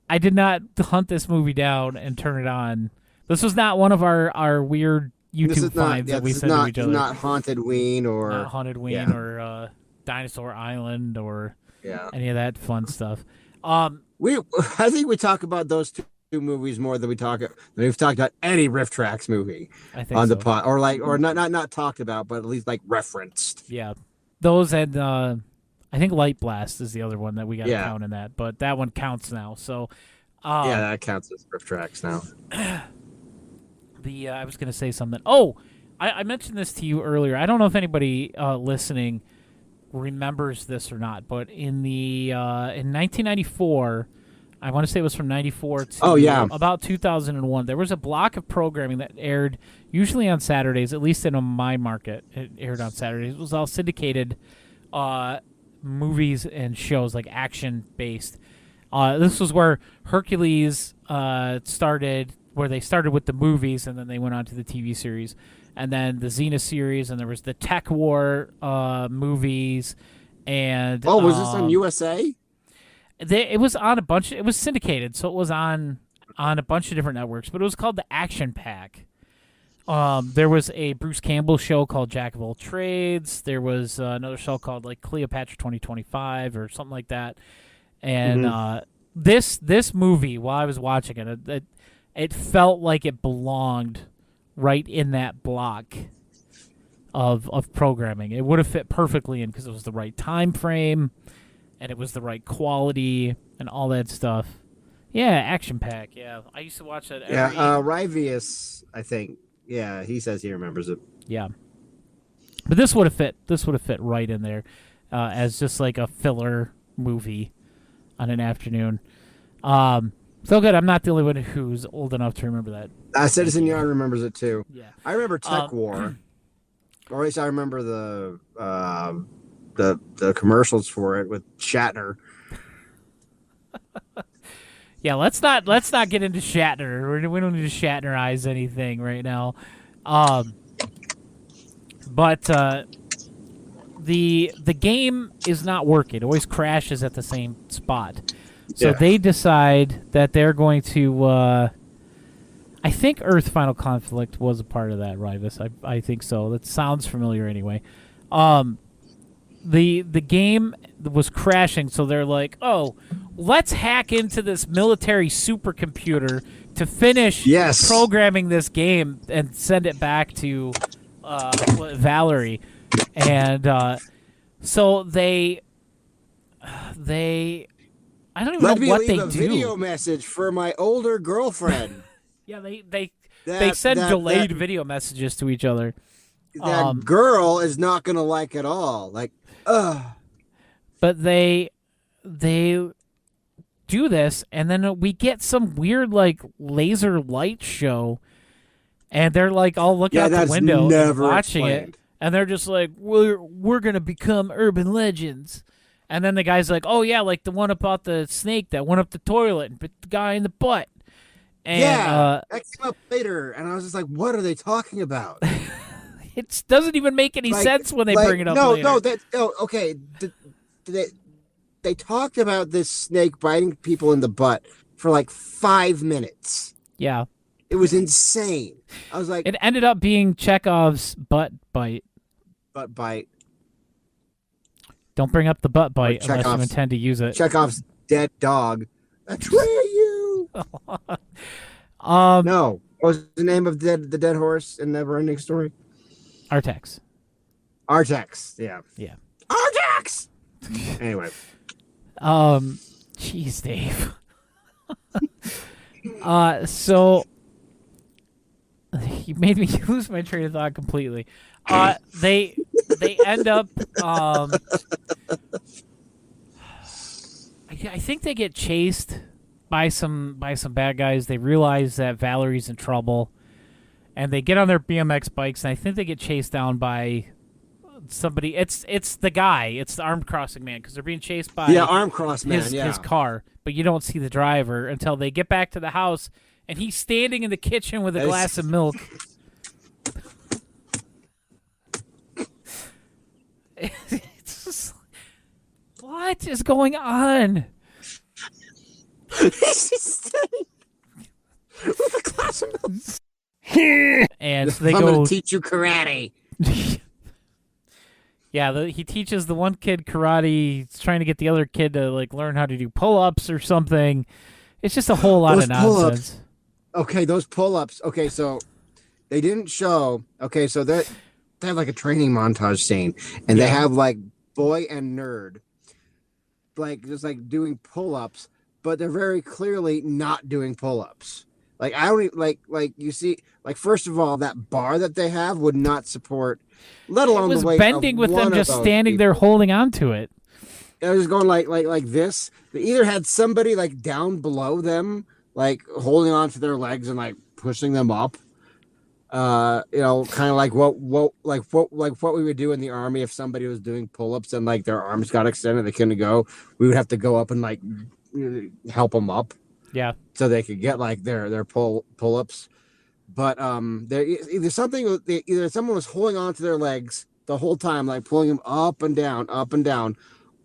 I did not hunt this movie down and turn it on. This was not one of our weird YouTube finds that we sent to each other. Not Haunted Ween or not Haunted Ween or Dinosaur Island or any of that fun stuff. I think we talk about those two movies more than we've talked about any RiffTrax movie on the pod, or not talked about, but at least like referenced. Yeah, those and I think Light Blast is the other one that we got to count in that, but that one counts now. So that counts as RiffTrax now. I was going to say something. Oh, I mentioned this to you earlier. I don't know if anybody listening remembers this or not, but in 1994. I want to say it was from 94 to about 2001. There was a block of programming that aired usually on Saturdays, at least in my market. It aired on Saturdays. It was all syndicated movies and shows, like action-based. This was where Hercules started, where they started with the movies, and then they went on to the TV series. And then the Xena series, and there was the Tech War movies. And was this on USA? It was on a bunch. It was syndicated, so it was on a bunch of different networks. But it was called the Action Pack. There was a Bruce Campbell show called Jack of All Trades. There was another show called like Cleopatra 2025 or something like that. And this movie, while I was watching it, it felt like it belonged right in that block of programming. It would have fit perfectly in because it was the right time frame. And it was the right quality and all that stuff. Yeah, Action Pack. Yeah, I used to watch that. Rivius, I think. Yeah, he says he remembers it. Yeah, but this would have fit. This would have fit right in there, as just like a filler movie on an afternoon. So good. I'm not the only one who's old enough to remember that. Citizen Yarn remembers it too. Yeah, I remember Tech War. Or at least I remember the commercials for it with Shatner. Yeah, let's not get into Shatner. We don't need to Shatnerize anything right now. But the game is not working. It always crashes at the same spot. So they decide that they're going to. I think Earth Final Conflict was a part of that, Rivus. I think so. That sounds familiar anyway. The game was crashing, so they're like, oh, let's hack into this military supercomputer to finish Yes. programming this game and send it back to Valerie. And so they I don't even Let know me what leave they a do. video message for my older girlfriend. Yeah, they send delayed video messages to each other. That girl is not gonna like it all. Like, But they do this, and then we get some weird like laser light show, and they're like all looking out the that's window and never watching explained. it, and they're just like, we're gonna become urban legends. And then the guy's like, oh yeah, like the one about the snake that went up the toilet and bit the guy in the butt. And, that came up later, and I was just like, what are they talking about? it doesn't even make any sense when they bring it up later. Okay. They talked about this snake biting people in the butt for like 5 minutes. Yeah. It was insane. I was like, It ended up being Chekhov's butt bite. butt bite. Don't bring up the butt bite unless you Chekhov's- intend to use it. Chekhov's dead dog. Atreyu. No. What was the name of the dead horse in Neverending Story? Artax. Artax. Yeah. Yeah. Artax. Anyway. Jeez, Dave. So you made me lose my train of thought completely. They end up. I think they get chased by some bad guys. They realize that Valerie's in trouble, and they get on their BMX bikes. And I think they get chased down by somebody. It's the guy. It's the armed crossing man, because they're being chased by arm cross man. his car, but you don't see the driver until they get back to the house, and he's standing in the kitchen with a glass of milk. It's just, what is going on? With a glass of milk. And so they I'm go. gonna teach you karate. Yeah, he teaches the one kid karate. He's trying to get the other kid to like learn how to do pull-ups or something. It's just a whole lot of nonsense. Okay, those pull-ups. Okay, so they didn't show. Okay, so they have like a training montage scene, and they have like boy and nerd, like just like doing pull-ups, but they're very clearly not doing pull-ups. Like I don't even, like you see, like first of all, that bar that they have would not support, let alone It was the weight bending of with one them of just those standing there people. holding on to it. I was just going like this. They either had somebody like down below them, like holding on to their legs and like pushing them up. Kind of like what we would do in the army if somebody was doing pull-ups and like their arms got extended, they couldn't go. We would have to go up and like help them up Yeah. so they could get like their pull-ups. But there either someone was holding on to their legs the whole time, like pulling them up and down,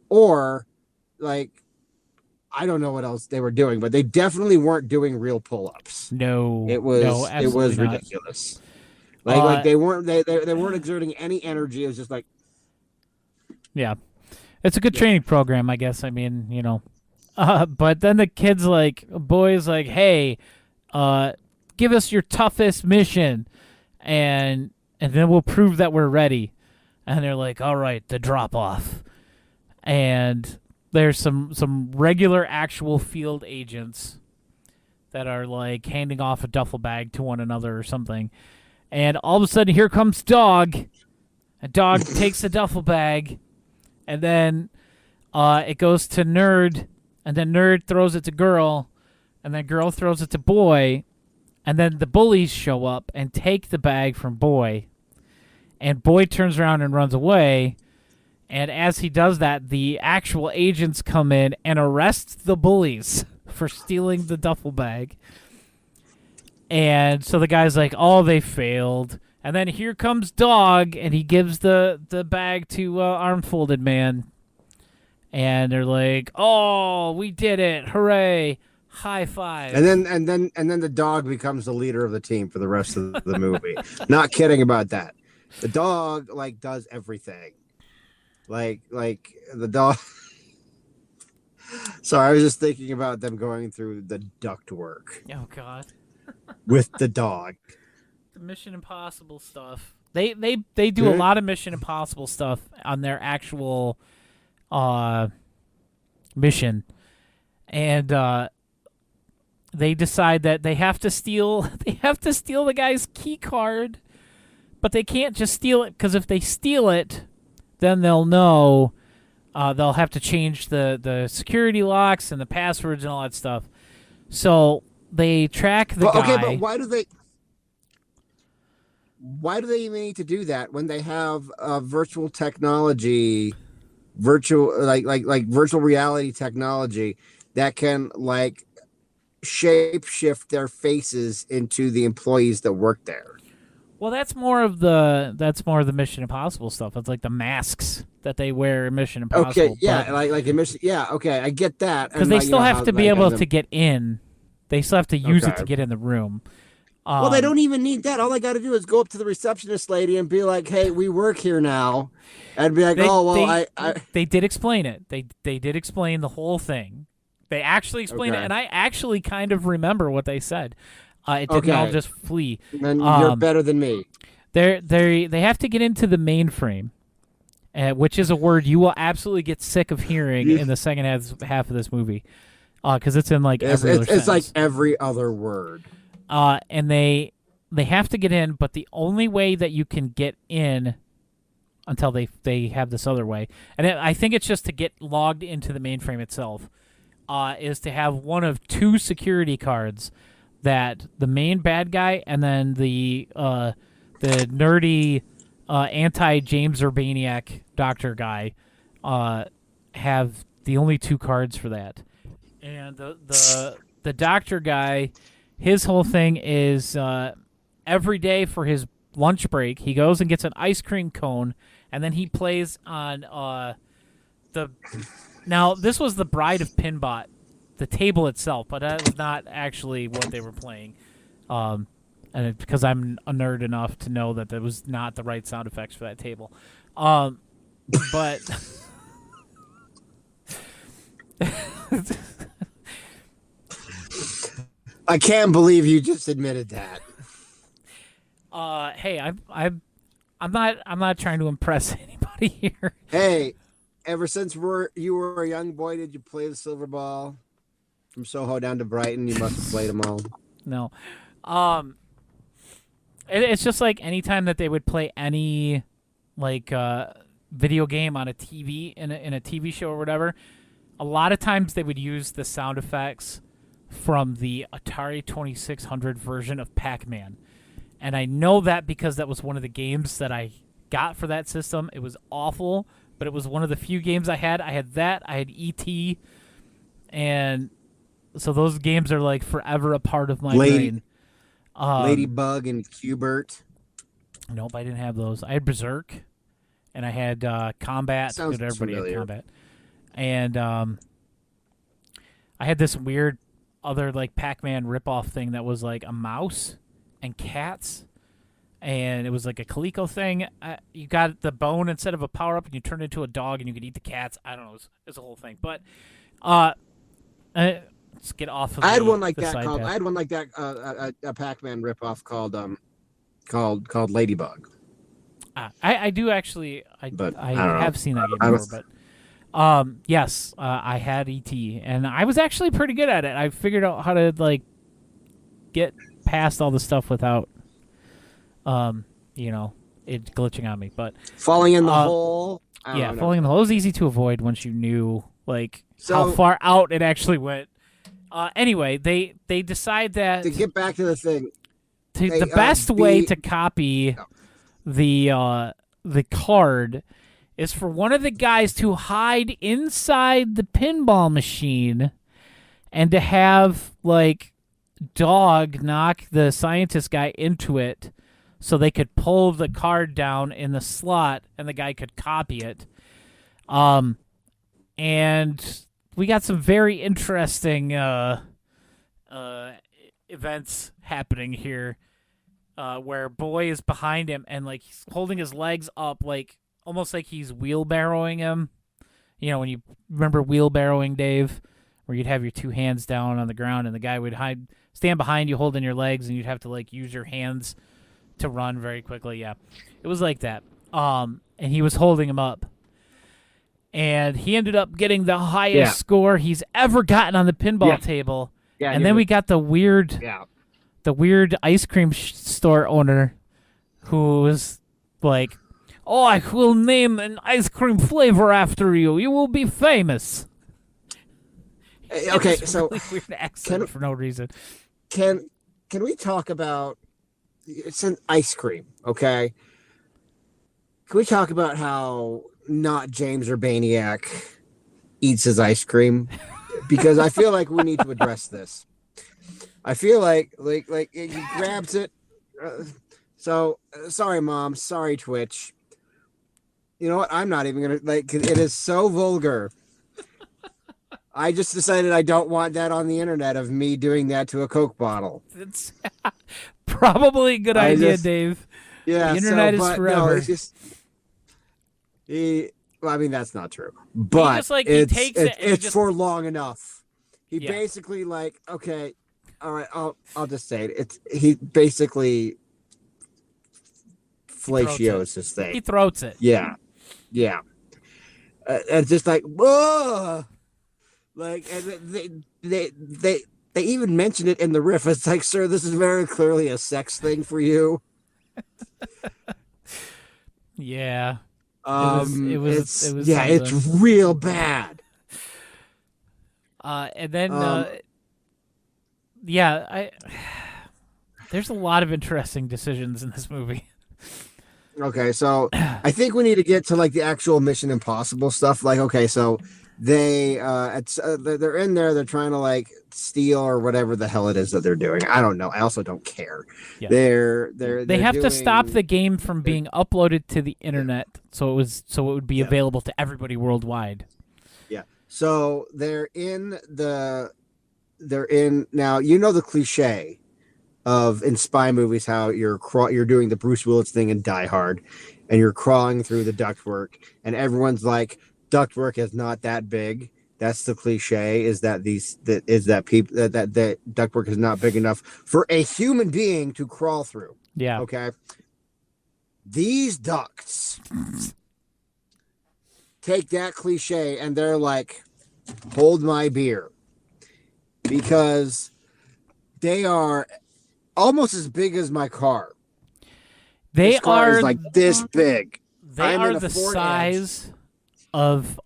or like I don't know what else they were doing, but they definitely weren't doing real pull-ups. No. It was absolutely not. ridiculous. Like they weren't exerting any energy. It was just like, Yeah. It's a good training program, I guess. I mean, but then the kid's like, boy's like, hey, give us your toughest mission, and then we'll prove that we're ready. And they're like, all right, the drop off. And there's some regular actual field agents that are like handing off a duffel bag to one another or something. And all of a sudden, here comes Dog. A Dog takes the duffel bag, and then it goes to Nerd, and then Nerd throws it to Girl, and then Girl throws it to Boy, and then the bullies show up and take the bag from Boy, and Boy turns around and runs away. And as he does that, the actual agents come in and arrest the bullies for stealing the duffel bag. And so the guy's like, oh, they failed. And then here comes Dog, and he gives the bag to Arm-Folded Man. And they're like, oh, we did it. Hooray. High five. and then the dog becomes the leader of the team for the rest of the movie. Not kidding about that. The dog like does everything. Like the dog. So I was just thinking about them going through the duct work Oh God, with the dog. the Mission Impossible stuff. They do a lot of Mission Impossible stuff on their actual mission, and they decide that they have to steal the guy's key card, but they can't just steal it, because if they steal it, then they'll know. They'll have to change the security locks and the passwords and all that stuff. So they track the guy. Okay, but why do they even need to do that when they have virtual technology, like virtual reality technology that can like shape shift their faces into the employees that work there? Well, that's more of the Mission Impossible stuff. It's like the masks that they wear in Mission Impossible. Okay, yeah, like a mission. Yeah, okay, I get that. Because they still have to be able to get in. They still have to use it to get in the room. Well, they don't even need that. All they got to do is go up to the receptionist lady and be like, "Hey, we work here now," and be like, They did explain it. They did explain the whole thing. They actually explained it, and I actually kind of remember what they said. It didn't all just flee. Then you're better than me. They have to get into the mainframe, which is a word you will absolutely get sick of hearing in the second half of this movie, because it's in like every other sentence. It's like every other word. And they have to get in, but the only way that you can get in until they have this other way, and I think it's just to get logged into the mainframe itself, is to have one of two security cards that the main bad guy and then the nerdy anti-James Urbaniak doctor guy have the only two cards for that. And the doctor guy, his whole thing is every day for his lunch break, he goes and gets an ice cream cone, and then he plays on Now, this was the Bride of Pinbot, the table itself, but that was not actually what they were playing. And because I'm a nerd enough to know that was not the right sound effects for that table. But I can't believe you just admitted that. Hey, I'm not trying to impress anybody here. Hey, ever since you were a young boy, did you play the silver ball? From Soho down to Brighton, you must have played them all. No. It's just like anytime that they would play any like video game on a TV in a TV show or whatever, a lot of times they would use the sound effects from the Atari 2600 version of Pac-Man. And I know that because that was one of the games that I got for that system. It was awful, but it was one of the few games I had. I had that, I had E.T., and so those games are like forever a part of my brain. Ladybug and Qbert. Nope, I didn't have those. I had Berserk, and I had Combat. Sounds Everybody familiar. had Combat. And I had this weird other like Pac-Man ripoff thing that was like a mouse and cats, and it was like a Coleco thing. You got the bone instead of a power-up, and you turned into a dog, and you could eat the cats. I don't know. It was a whole thing. But let's get off of I had the, one like the that side called. path. I had one like that. A Pac-Man ripoff called Ladybug. I do actually. I But I I don't know. have seen that game I before, was- but yes, I had E.T. and I was actually pretty good at it. I figured out how to like get past all the stuff without, it glitching on me. But Falling in the hole. I yeah, don't know. falling in the hole is easy to avoid once you knew like how So- far out it actually went. Anyway, they decide that To get back to the thing, the best way to copy the card is for one of the guys to hide inside the pinball machine and to have like Dog knock the scientist guy into it so they could pull the card down in the slot and the guy could copy it. And we got some very interesting events happening here, where Boy is behind him and like he's holding his legs up, like almost like he's wheelbarrowing him. You know, when you remember wheelbarrowing, Dave, where you'd have your two hands down on the ground and the guy would stand behind you holding your legs and you'd have to like use your hands to run very quickly. Yeah, it was like that. And he was holding him up. And he ended up getting the highest score he's ever gotten on the pinball table. Yeah, and then we got the weird ice cream store owner who was like, "Oh, I will name an ice cream flavor after you. You will be famous." Okay, so really weird accent for no reason. Can we talk about it's an ice cream? Okay, can we talk about how not James Urbaniak eats his ice cream? Because I feel like we need to address this. I feel like he grabs it. Sorry, Mom. Sorry, Twitch. You know what? I'm not even gonna it is so vulgar. I just decided I don't want that on the internet of me doing that to a Coke bottle. It's probably a good idea, Dave. Yeah, the internet is forever. No, it's just well, I mean that's not true, but he takes it. It's for long enough. He basically okay, all right. I'll just say it. He basically fellatios his thing. He throats it. Yeah. It's just like whoa, and they even mention it in the riff. It's like, sir, this is very clearly a sex thing for you. Yeah. It was it's real bad. And then there's a lot of interesting decisions in this movie. Okay, so I think we need to get to the actual Mission Impossible stuff. Okay, so they're in there, they're trying to steal or whatever the hell it is that they're doing. I don't know. I also don't care. Yeah. They have to stop the game from being uploaded to the internet so it would be available to everybody worldwide. Yeah. So they're in now, you know the cliche of in spy movies how you're doing the Bruce Willis thing in Die Hard and you're crawling through the ductwork and everyone's like, ductwork is not that big. That's the cliche, is that that ductwork is not big enough for a human being to crawl through. Yeah. Okay. These ducts take that cliche and they're like, hold my beer, because they are almost as big as my car. This car is like this big. They are the size of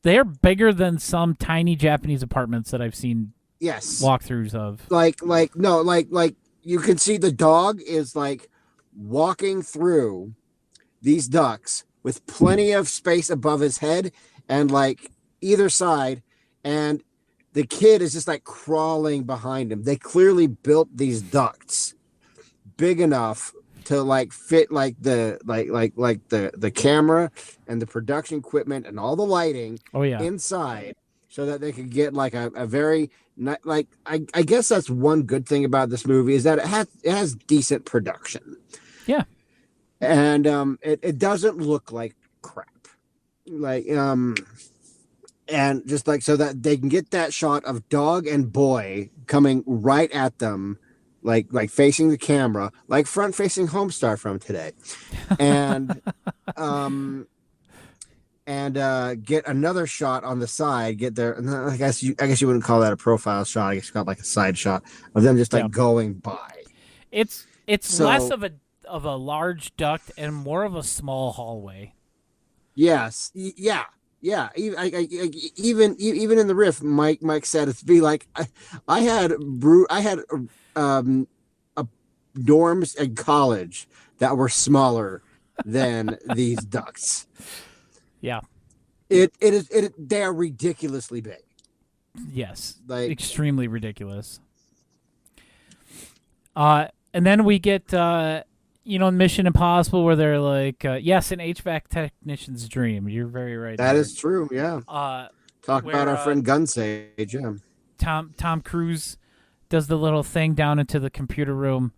they're bigger than some tiny Japanese apartments that I've seen walkthroughs of. Like you can see the dog is walking through these ducts with plenty of space above his head and either side, and the kid is just crawling behind him. They clearly built these ducts big enough to fit the camera and the production equipment and all the lighting inside, so that they could get a very I guess that's one good thing about this movie, is that it has decent production. Yeah. And it doesn't look like crap. And just so that they can get that shot of dog and boy coming right at them, facing the camera, front facing Homestar from today, and get another shot on the side. Get there, and I guess you wouldn't call that a profile shot. I guess you call it a side shot of them just going by. It's less of a large duct and more of a small hallway. Yes. Yeah. Yeah, even in the riff, Mike said it's be I had dorms in college that were smaller than these ducts. Yeah, they are ridiculously big. Yes, extremely ridiculous. And then we get Mission Impossible, where they're yes, an HVAC technician's dream. You're very right. That is true. Yeah. Talk about our friend Gunsage. Yeah. Tom Cruise does the little thing down into the computer room,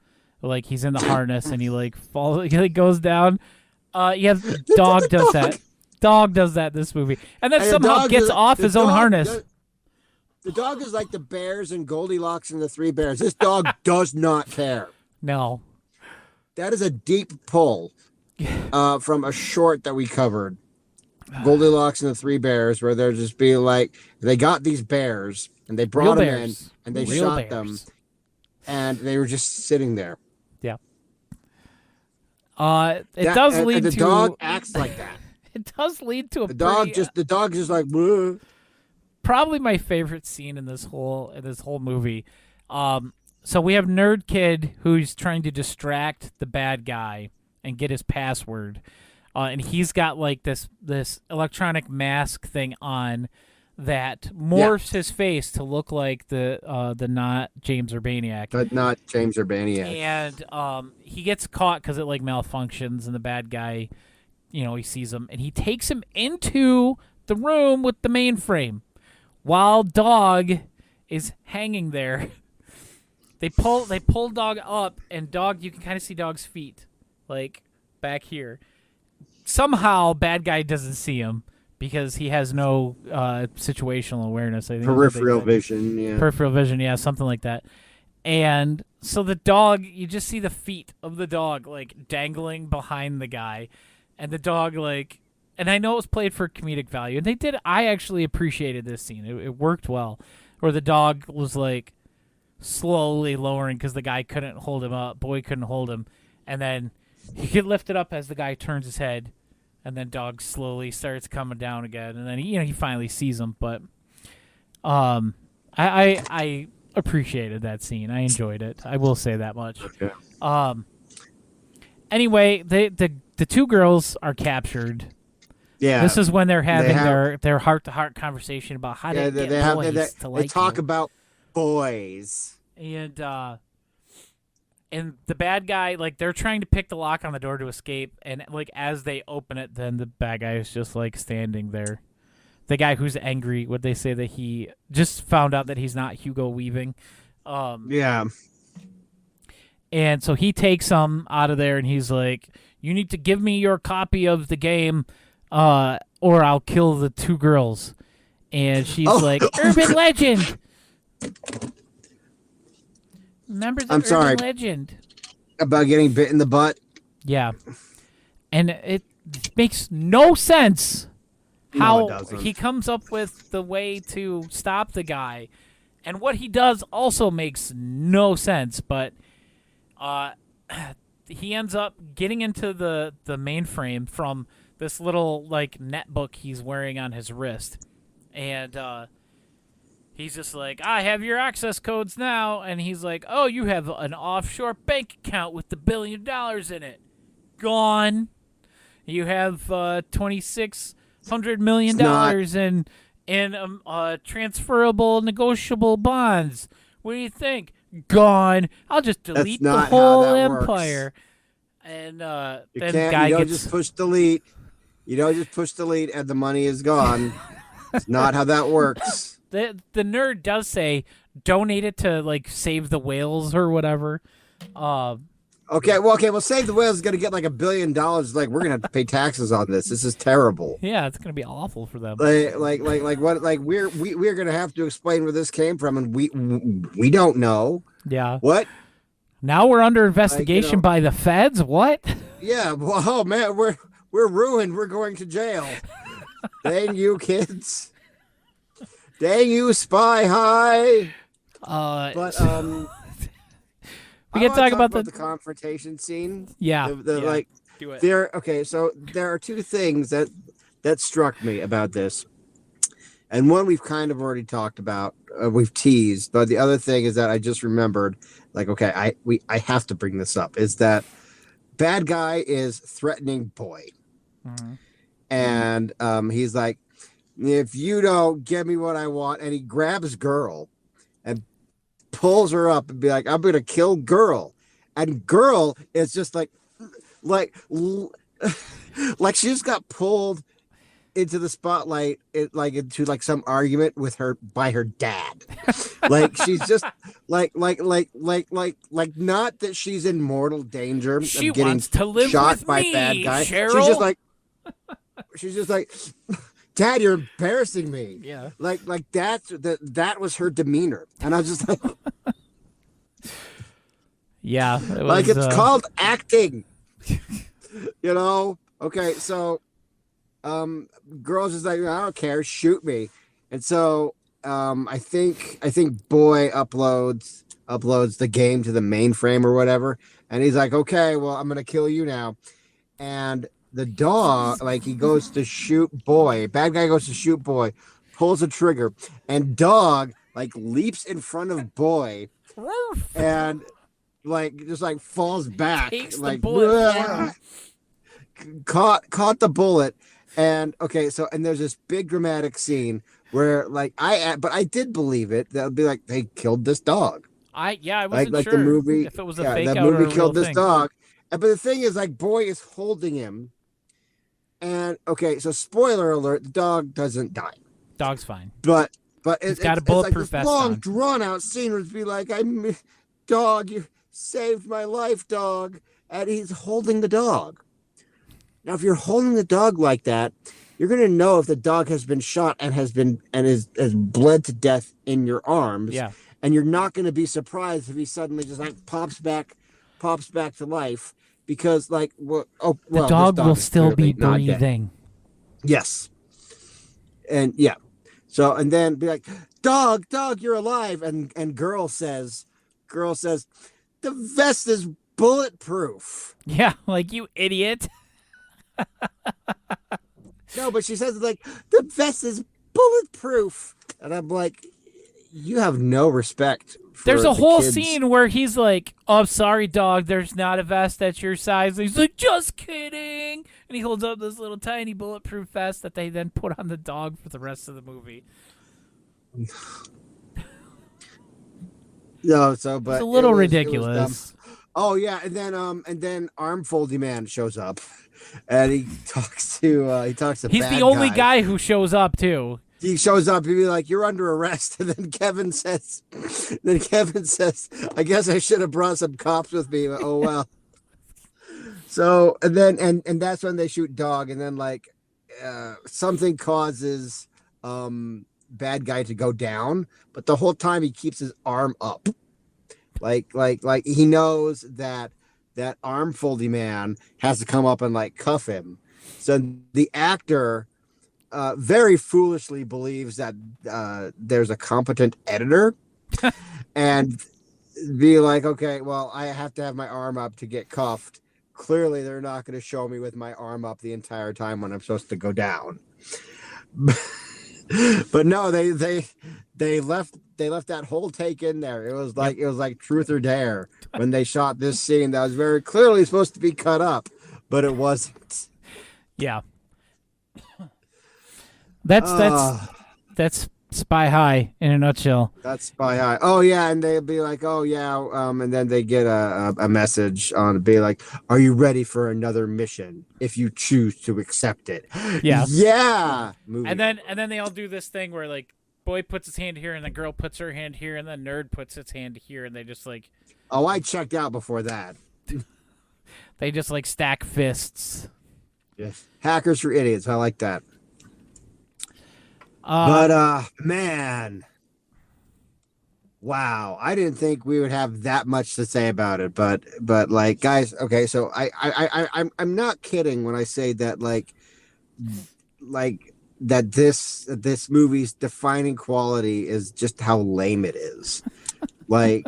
he's in the harness and he falls. He goes down. Dog does that. Dog does that in this movie. And then And the somehow dog gets is- off the his own dog harness. The dog is like the bears and Goldilocks and the Three Bears. This dog does not care. No. That is a deep pull from a short that we covered. Goldilocks and the Three Bears, where they're just being like, they got these bears and they brought them in and they Real shot them bears. and they were just sitting there. Yeah. It does lead and the to dog acts like that. It does lead to a The dog just like "Bleh." probably my favorite scene in this whole movie. So we have Nerd Kid who's trying to distract the bad guy and get his password, and he's got like this electronic mask thing on that morphs his face to look like the not James Urbaniak, But not James Urbaniak. and he gets caught because it like malfunctions, and the bad guy, he sees him and he takes him into the room with the mainframe. While Dog is hanging there, they pull Dog up, and Dog, you can kind of see Dog's feet, like back here. Somehow, bad guy doesn't see him because he has no situational awareness. I think Peripheral vision, yeah. Peripheral vision, yeah, something like that. And so the dog, you just see the feet of the dog like dangling behind the guy, and the dog like. And I know it was played for comedic value, and they did. I actually appreciated this scene. It worked well, where the dog was like slowly lowering because the guy couldn't hold him up. Boy couldn't hold him, and then he could lift it up as the guy turns his head, and then dog slowly starts coming down again, and then he finally sees him. But I appreciated that scene. I enjoyed it. I will say that much. Okay. Anyway, the two girls are captured. Yeah. This is when they're having have- their heart-to-heart conversation about how to get boys to like they talk you. about boys. And the bad guy, like, they're trying to pick the lock on the door to escape, and like as they open it, then the bad guy is just like standing there. The guy who's angry, would they say that he just found out that he's not Hugo Weaving? Yeah. And so he takes him out of there, and he's like, "You need to give me your copy of the game, or I'll kill the two girls." And she's like, "Urban legend." Remember the I'm sorry. urban legend? About getting bit in the butt. Yeah. And it makes no sense No, how it doesn't. he comes up with the way to stop the guy. And what he does also makes no sense, but he ends up getting into the mainframe from this little like netbook he's wearing on his wrist. And he's just like, "I have your access codes now." And he's like, "Oh, you have an offshore bank account with $1 billion in it. Gone. You have $2,600 million in transferable negotiable bonds. What do you think? Gone. I'll just delete the not how whole that works. empire." And You then can't. guy You don't gets just push delete. You don't just push delete and the money is gone. It's not how that works. the nerd does say donate it to like save the whales or whatever. Okay. Well, Save the Whales is going to get like $1 billion. Like, we're going to have to pay taxes on this. This is terrible. Yeah, it's gonna be awful for them. Like what? Like we're going to have to explain where this came from, and we don't know Yeah. what. Now we're under investigation know- by the feds. What? Yeah. Well, oh man, we're ruined. We're going to jail. Dang you, kids. Dang you, Spy High. But we I can wanna talk about the confrontation scene. yeah. The yeah, like do it. okay, so there are two things that struck me about this, and one we've kind of already talked about, we've teased, but the other thing is that I just remembered, like, okay, I have to bring this up, is that bad guy is threatening boy, Mhm. and he's like, "If you don't give me what I want," and he grabs girl and pulls her up and be like, "I'm gonna kill girl," and girl is just like she just got pulled into the spotlight, into like some argument with her by her dad. Like she's just like not that she's in mortal danger She of getting wants to live shot with by me, bad guy. Cheryl. She's just like she's just like, Dad, you're embarrassing me. Yeah. Like that was her demeanor. And I was just like, Yeah. It was, like it's called acting. You know? Okay, so girls is like, I don't care, shoot me. And so I think boy uploads the game to the mainframe or whatever, and he's like, okay, well, I'm gonna kill you now. And the dog, like, he goes to shoot boy, bad guy goes to shoot boy, pulls the trigger, and dog like leaps in front of boy and like just like falls back, Takes the like bullet. caught the bullet. And okay, so and there's this big dramatic scene where like I did believe it. That would be like they killed this dog. I wasn't like sure the movie, if it was a yeah, fake that out or movie a killed real this thing. dog. But the thing is, like, boy is holding him, and okay, so spoiler alert: the dog doesn't die. Dog's fine. But He's got a bulletproof it's like vest this long, on. drawn out scene where it'd be like, dog, you saved my life, dog, and he's holding the dog. Now, if you're holding the dog like that, you're gonna know if the dog has been shot and has bled to death in your arms. Yeah. And you're not gonna be surprised if he suddenly just like pops back to life, because like The this dog will is still be clearly not dead. breathing. Yes. And yeah. So and then be like, dog, you're alive. And girl says, the vest is bulletproof. Yeah, like, you idiot. No, but she says like, the vest is bulletproof. And I'm like, you have no respect for There's a the whole kids. scene where he's like, oh, sorry, dog, there's not a vest that's your size. And he's like, just kidding. And he holds up this little tiny bulletproof vest that they then put on the dog for the rest of the movie. No, so but It's a little it was ridiculous. dumb. Oh yeah, and then Arm Foldy Man shows up, and he talks to He's bad the only guy who shows up, too. He shows up, he'd be like, you're under arrest. And then Kevin says, I guess I should have brought some cops with me. Oh, well. So, and then, and that's when they shoot dog. And then like, something causes, bad guy to go down, but the whole time he keeps his arm up. Like he knows that Arm Foldy Man has to come up and like cuff him. So the actor, very foolishly believes that there's a competent editor and be like, okay, well, I have to have my arm up to get cuffed. Clearly, they're not going to show me with my arm up the entire time when I'm supposed to go down. But no, they left that whole take in there. It was like truth or dare when they shot this scene that was very clearly supposed to be cut up, but it wasn't. Yeah. That's Spy High in a nutshell. That's Spy High. Oh yeah, and they'd be like, oh yeah, and then they get a message on be like, are you ready for another mission? If you choose to accept it. Yeah. Yeah. And then they all do this thing where like boy puts his hand here and the girl puts her hand here and then nerd puts his hand here and they just like I checked out before that. They just like stack fists. Yes. Hackers for idiots. I like that. But man, wow, I didn't think we would have that much to say about it. But like, guys, okay, so I'm not kidding when I say that like that this movie's defining quality is just how lame it is. like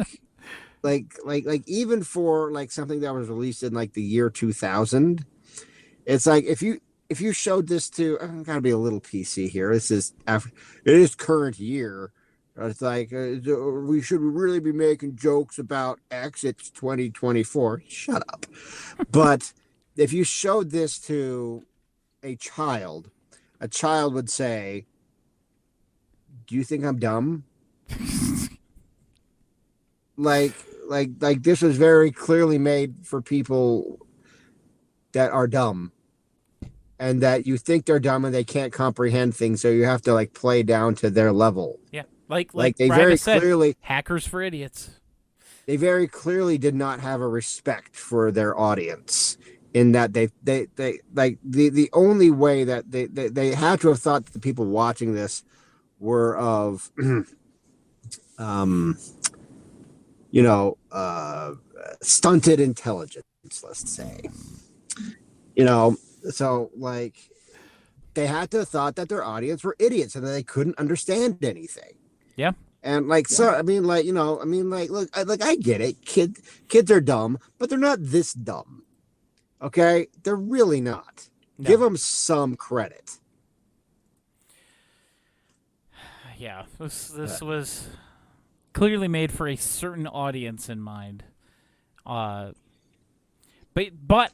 even for like something that was released in like the year 2000, it's like if you showed this to, I'm gotta be a little PC here. It is current year. It's like we should really be making jokes about X. It's 2024. Shut up. But if you showed this to a child would say, "Do you think I'm dumb?" like this was very clearly made for people that are dumb. And that you think they're dumb and they can't comprehend things, so you have to like play down to their level. Yeah, like they Brian very said, clearly hackers for idiots. They very clearly did not have a respect for their audience, in that they like the only way that they had to have thought that the people watching this were of you know, stunted intelligence, let's say. You know, so like they had to have thought that their audience were idiots and that they couldn't understand anything. Yeah. And like, so, I mean, like, you know, I mean, like, look, I get it. Kids are dumb, but they're not this dumb. Okay. They're really not. No. Give them some credit. Yeah. This was clearly made for a certain audience in mind. But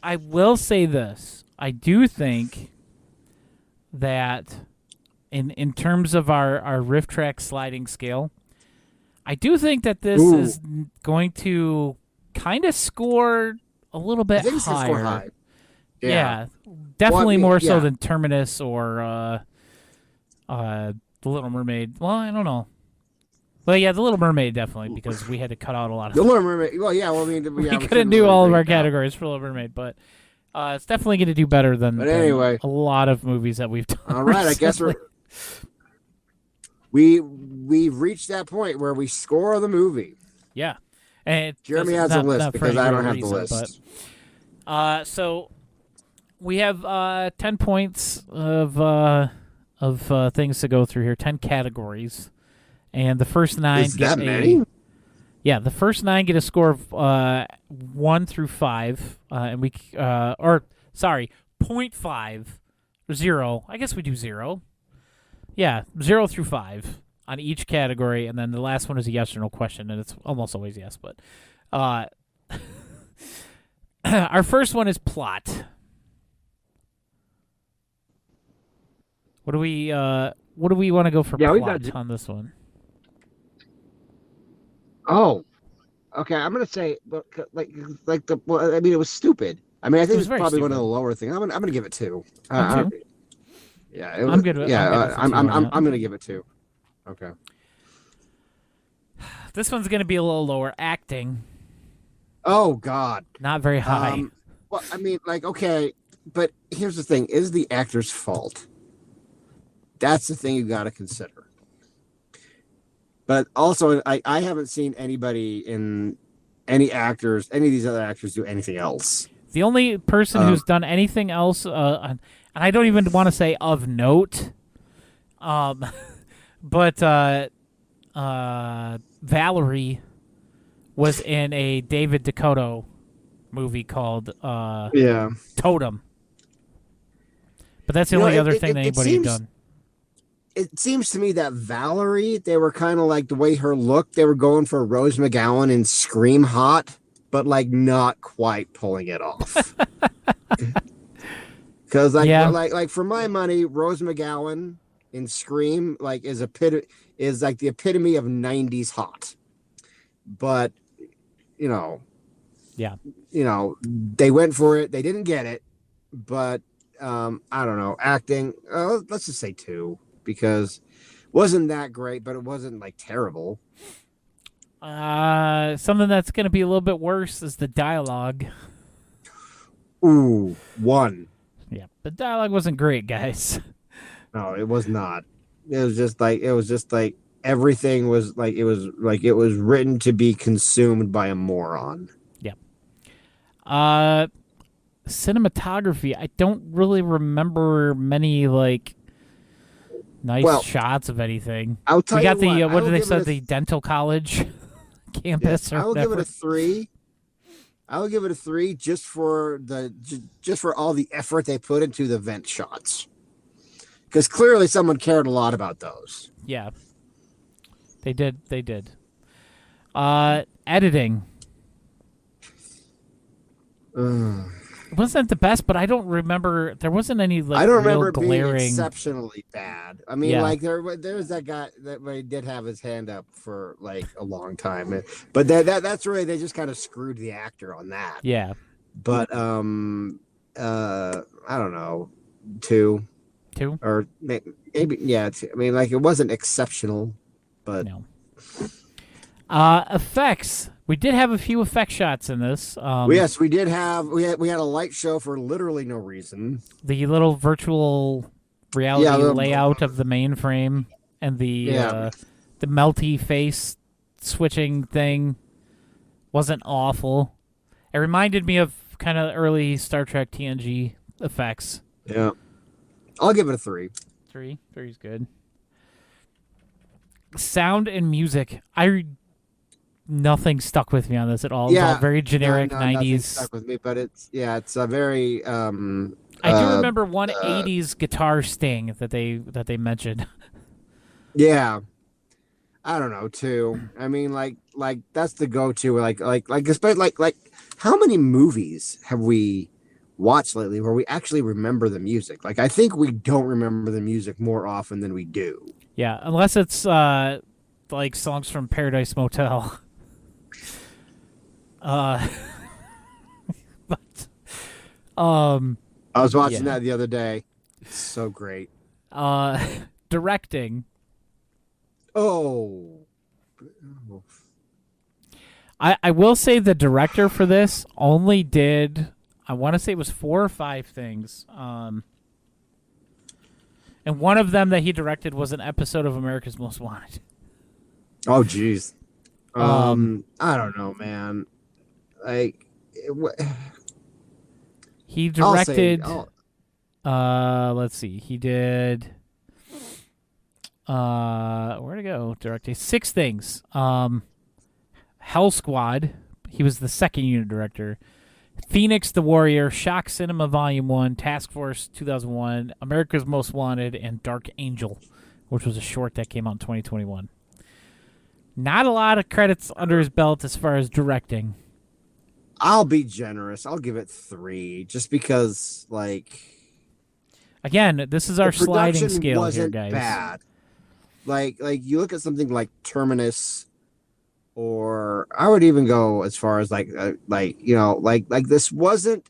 I will say this. I do think that in terms of our RiffTrax sliding scale, I do think that this is going to kind of score a little bit higher. Score high. Yeah, definitely more so yeah. than Terminus or The Little Mermaid. Well, I don't know. Well, yeah, The Little Mermaid definitely, because we had to cut out a lot of. The Little Mermaid. Well, yeah. Well, I mean, we couldn't do all of our categories for Little Mermaid, but it's definitely going to do better than a lot of movies that we've done. All right, I guess we've reached that point where we score the movie. Yeah, and Jeremy has a list because I don't have the list. But, so we have 10 points of things to go through here, 10 categories, and the first 9 Is get that many? Yeah, the first 9 get a score of 1 through 5, and 0.5, 0. I guess we do 0. Yeah, 0 through 5 on each category, and then the last one is a yes or no question, and it's almost always yes. But our first one is plot. What do we want to go for plot on this one? Oh, okay. I'm gonna say, like the. Well, I mean, it was stupid. I mean, I think it's probably stupid. one of the lower things. I'm gonna give it 2. Yeah, I'm good with. I'm gonna give it 2. Okay. This one's gonna be a little lower. Acting. Oh God. Not very high. Well, I mean, like, okay, but here's the thing: is the actor's fault? That's the thing you got to consider. But also, I haven't seen anybody any of these other actors do anything else. The only person who's done anything else, and I don't even want to say of note, but Valerie was in a David Dakota movie called Totem. But that's the only other thing that anybody done. It seems to me that Valerie, they were kind of like the way her looked, they were going for Rose McGowan in Scream Hot, but like not quite pulling it off. Because like for my money, Rose McGowan in Scream like is like the epitome of 90s hot. But they went for it, they didn't get it, but I don't know, acting, let's just say 2. Because it wasn't that great, but it wasn't like terrible. Something that's going to be a little bit worse is the dialogue. Ooh, 1. Yeah, the dialogue wasn't great, guys. No, it was not. It was just like everything was like it was written to be consumed by a moron. Yeah. Cinematography. I don't really remember many like nice shots of anything. I'll tell you got you the what did they say, the dental college campus? Yeah, or I will whatever. give it a 3. I will give it a 3 just for all the effort they put into the vent shots. Because clearly someone cared a lot about those. Yeah, they did. They did. Editing. It wasn't the best, but I don't remember. There wasn't any like. I don't real remember glaring... being exceptionally bad. I mean, like there's that guy that did have his hand up for like a long time, but that's really they just kind of screwed the actor on that. Yeah. But I don't know, 2 or maybe 2. I mean, like it wasn't exceptional, but no. Effects. We did have a few effect shots in this. Yes, we did have we had a light show for literally no reason. The little virtual reality Yeah, layout of the mainframe and the melty face switching thing wasn't awful. It reminded me of kind of early Star Trek TNG effects. Yeah. I'll give it a 3. 3. 3's good. Sound and music. Nothing stuck with me on this at all. Yeah. It's all very generic nothing 90s. stuck with me, but it's a very I do remember one 80s guitar sting that they mentioned. Yeah. I don't know too. I mean, like that's the go-to. Especially like how many movies have we watched lately where we actually remember the music? Like, I think we don't remember the music more often than we do. Yeah, unless it's like songs from Paradise Motel. But I was watching that the other day. It's so great. Directing. Oh. I will say the director for this only did, I want to say it was 4 or 5 things. And one of them that he directed was an episode of America's Most Wanted. Oh, jeez. I don't know, man. Like, he directed. Let's see. He did. Where'd it go? Directed 6 things. Hell Squad. He was the second unit director. Phoenix the Warrior, Shock Cinema Volume 1, Task Force 2001, America's Most Wanted, and Dark Angel, which was a short that came out in 2021. Not a lot of credits under his belt as far as directing. I'll be generous. I'll give it 3, just because, like... Again, this is our sliding scale wasn't here, guys. Bad. Like you look at something like Terminus, or I would even go as far as like this wasn't.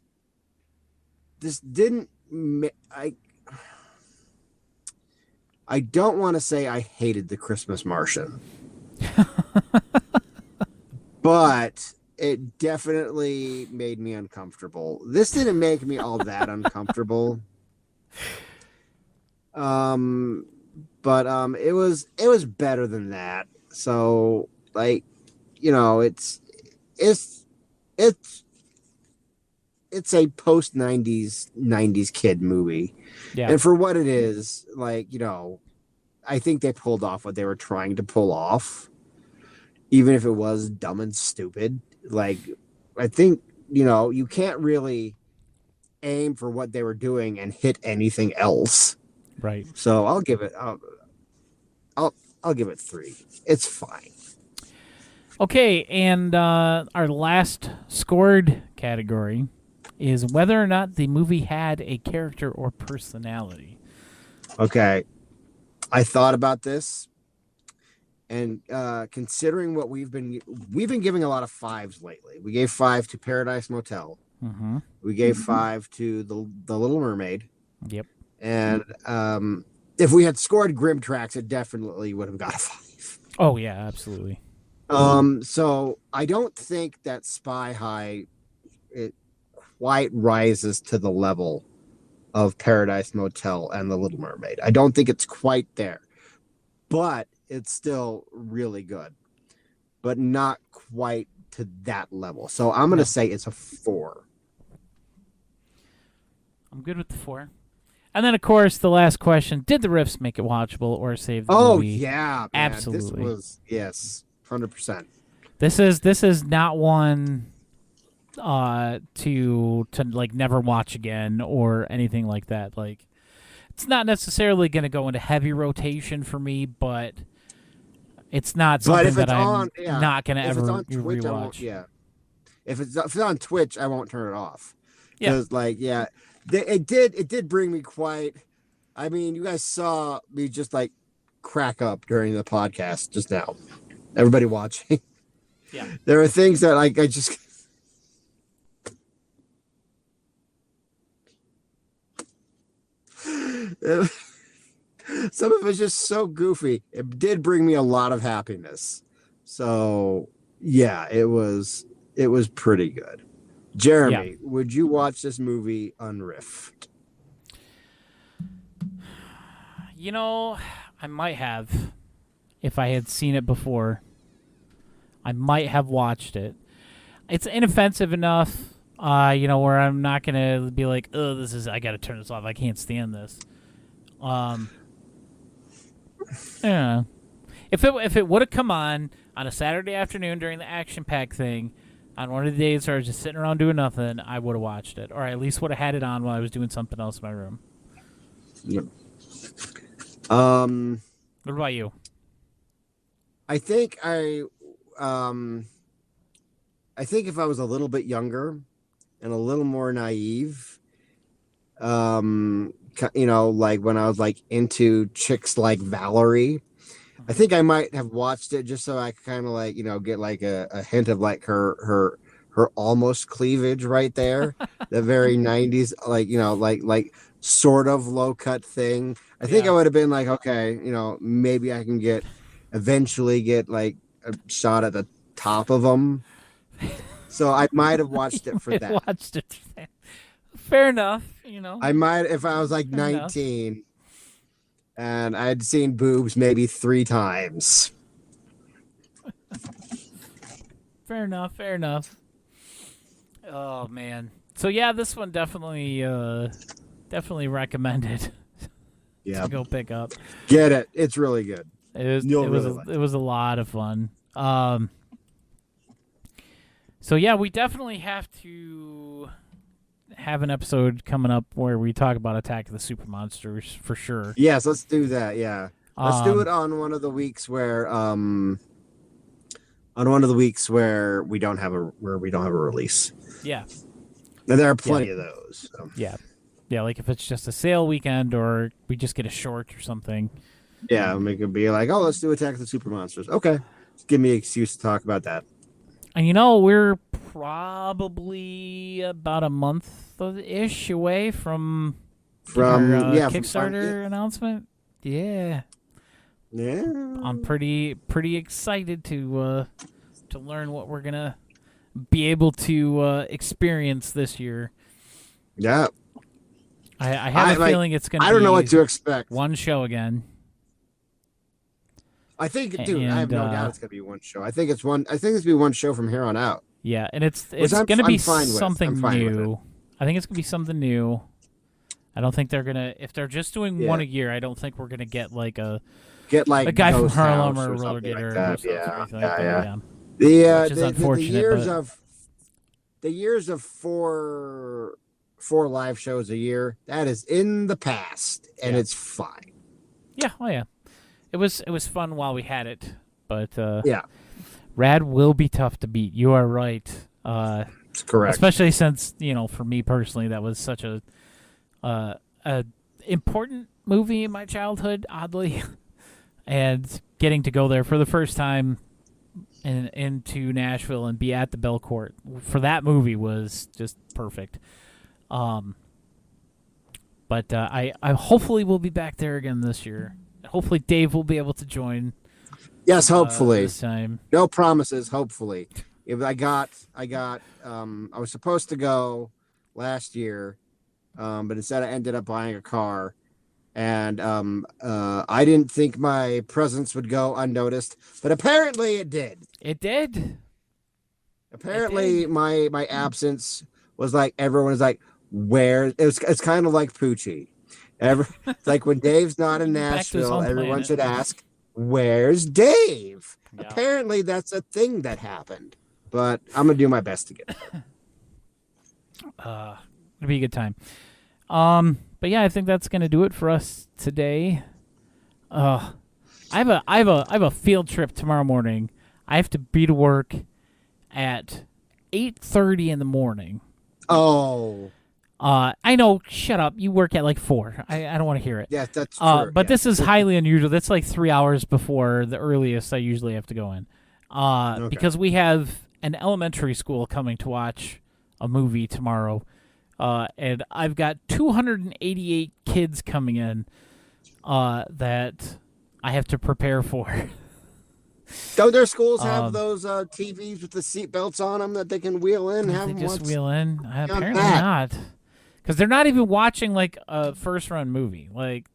This didn't. I don't want to say I hated the Christmas Martian, but it definitely made me uncomfortable. This didn't make me all that uncomfortable. But it was better than that. So, like, it's a post 90s kid movie. Yeah. And for what it is, like, I think they pulled off what they were trying to pull off, even if it was dumb and stupid. Like, I think, you can't really aim for what they were doing and hit anything else. Right. So I'll give it 3. It's fine. Okay, and our last scored category is whether or not the movie had a character or personality. Okay. I thought about this, and considering what we've been giving a lot of 5s lately. We gave 5 to Paradise Motel. Mm-hmm. We gave 5 to the Little Mermaid. Yep. And if we had scored RiffTrax, it definitely would have got a 5. Oh yeah, absolutely. So I don't think that Spy High it quite rises to the level of Paradise Motel and the Little Mermaid. I don't think it's quite there, but it's still really good, but not quite to that level. So I'm going to say it's a 4. I'm good with the 4. And then, of course, the last question: did the riffs make it watchable or save the movie? Oh yeah, man. Absolutely. This was 100%. This is not one to like never watch again or anything like that. Like, it's not necessarily going to go into heavy rotation for me, but it's not something that I'm not going to ever Twitch, rewatch. If it's on Twitch, I won't turn it off. Yeah. Because it did bring me quite. I mean, you guys saw me just like crack up during the podcast just now. Everybody watching. Yeah. There are things that I just. Some of it's just so goofy. It did bring me a lot of happiness. So yeah, it was pretty good. Jeremy, would you watch this movie unriffed? You know, I might have if I had seen it before. I might have watched it. It's inoffensive enough, where I'm not gonna be like, "Oh, I gotta turn this off. I can't stand this." Yeah. If it would have come on a Saturday afternoon during the action pack thing, on one of the days where I was just sitting around doing nothing, I would have watched it, or at least would have had it on while I was doing something else in my room. Yep. What about you? I think if I was a little bit younger and a little more naive, like when I was like into chicks like Valerie, I think I might have watched it just so I could kind of like, get like a hint of like her almost cleavage right there. The very 90s, like sort of low cut thing. I think I would have been like, okay, maybe I can eventually get like a shot at the top of them. So I might have watched it for that. Watched it. Fair enough, I might, if I was like 19 and I had seen boobs maybe 3 times. Fair enough. Oh man. So yeah, this one definitely recommended. Yeah. To go pick up. Get it. It's really good. It was a lot of fun. So yeah, we definitely have to have an episode coming up where we talk about Attack of the Super Monsters for sure. Yes, let's do that. Yeah, let's do it on one of the weeks where we don't have a release. Yeah, and there are plenty of those. So. Yeah, like if it's just a sale weekend or we just get a short or something. Yeah, make it be like, oh, let's do Attack of the Super Monsters. Okay, just give me an excuse to talk about that. And we're probably about a month-ish away from our Kickstarter announcement. Yeah. Yeah. I'm pretty excited to learn what we're gonna be able to experience this year. Yeah. I have a feeling it's gonna. I don't know what to expect. One show again. I think, dude, I have no doubt it's gonna be one show. I think it's gonna be one show from here on out. Yeah, and it's gonna be something new. I think it's gonna be something new. I don't think they're gonna. If they're just doing one a year, I don't think we're gonna get like a guy from Harlem or Roller Gator or something like that. Which is unfortunate. The years of four live shows a year, that is in the past, and it's fine. Yeah, yeah. It was fun while we had it, but yeah, Rad will be tough to beat. You are right. That's correct. Especially since for me personally, that was such a important movie in my childhood. Oddly, and getting to go there for the first time into Nashville and be at the Belcourt for that movie was just perfect. But I hopefully will be back there again this year. Hopefully Dave will be able to join. Yes, hopefully. This time. No promises, hopefully. If I was supposed to go last year, but instead I ended up buying a car, and I didn't think my presence would go unnoticed, but apparently it did. It did. Apparently my absence was like, everyone is like, where? It's kind of like Poochie. Like when Dave's not in Nashville, everyone should ask, where's Dave? Yeah. Apparently that's a thing that happened, but I'm going to do my best to get there. It'll be a good time. But yeah, I think that's going to do it for us today. I have a field trip tomorrow morning. I have to be to work at 8:30 in the morning. Oh. I know. Shut up. You work at like 4. I don't want to hear it. Yeah, that's true. But this is highly unusual. That's like 3 hours before the earliest I usually have to go in. Okay. Because we have an elementary school coming to watch a movie tomorrow. And I've got 288 kids coming in that I have to prepare for. Don't their schools have those TVs with the seat belts on them that they can wheel in? Have They them just once? wheel in? Apparently not. Because they're not even watching like a first-run movie. Like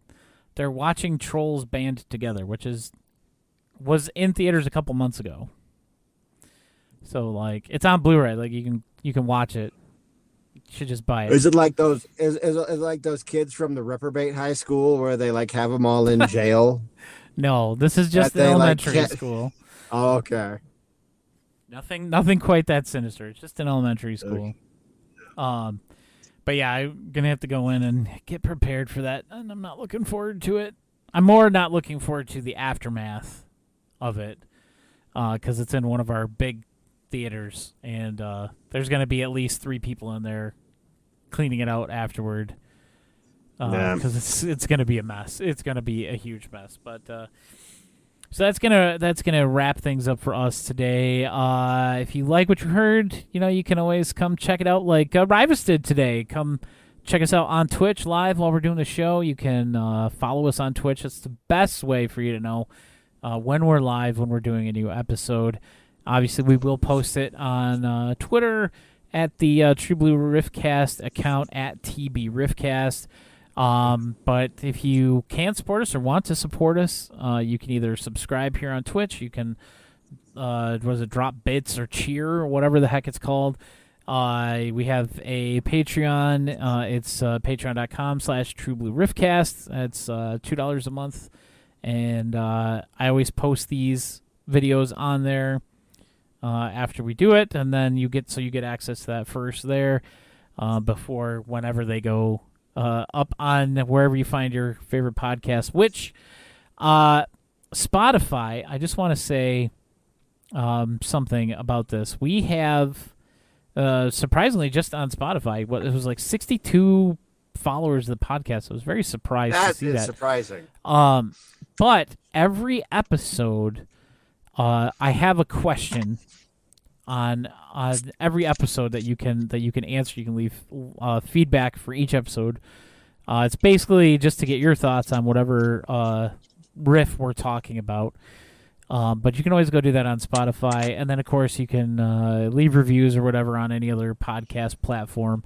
they're watching Trolls Band Together, which was in theaters a couple months ago. So like it's on Blu-ray. Like you can watch it. You should just buy it. Is it like those? Is it like those kids from the reprobate high school where they like have them all in jail? No, this is just That an they, like, elementary can't- school. Oh, okay. Nothing quite that sinister. It's just an elementary school. But yeah, I'm gonna have to go in and get prepared for that, and I'm not looking forward to it. I'm more not looking forward to the aftermath of it, because it's in one of our big theaters, and there's gonna be at least 3 people in there cleaning it out afterward. Because it's gonna be a mess. It's gonna be a huge mess. But so that's gonna wrap things up for us today. If you like what you heard, you can always come check it out, like Rivas did today. Come check us out on Twitch live while we're doing the show. You can follow us on Twitch. It's the best way for you to know when we're live, when we're doing a new episode. Obviously, we will post it on Twitter at the True Blue Riffcast account at TB Riffcast. But if you can support us or want to support us, you can either subscribe here on Twitch. You can, drop bits or cheer or whatever the heck it's called. We have a Patreon. It's patreon.com/TrueBlueRiffcast. That's $2 a month. And I always post these videos on there after we do it, and then you get access to that first there before whenever they go up on wherever you find your favorite podcast, which Spotify, I just want to say something about this. We have, surprisingly, just on Spotify, it was like 62 followers of the podcast. I was very surprised to see that. That is surprising. But every episode, I have a question on every episode that you can answer. You can leave feedback for each episode. It's basically just to get your thoughts on whatever riff we're talking about. But you can always go do that on Spotify, and then of course you can leave reviews or whatever on any other podcast platform.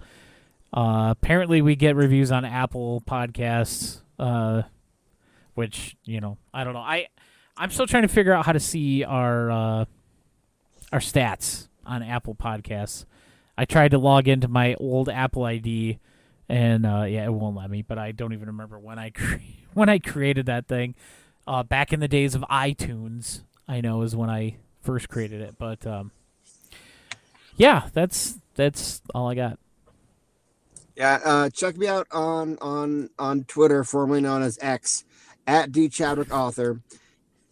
Apparently, we get reviews on Apple Podcasts, which I don't know. I'm still trying to figure out how to see our stats on Apple Podcasts. I tried to log into my old Apple ID, and it won't let me. But I don't even remember when I created that thing. Back in the days of iTunes, I know is when I first created it. But that's all I got. Yeah, check me out on Twitter, formerly known as X, at @DChadwickAuthor.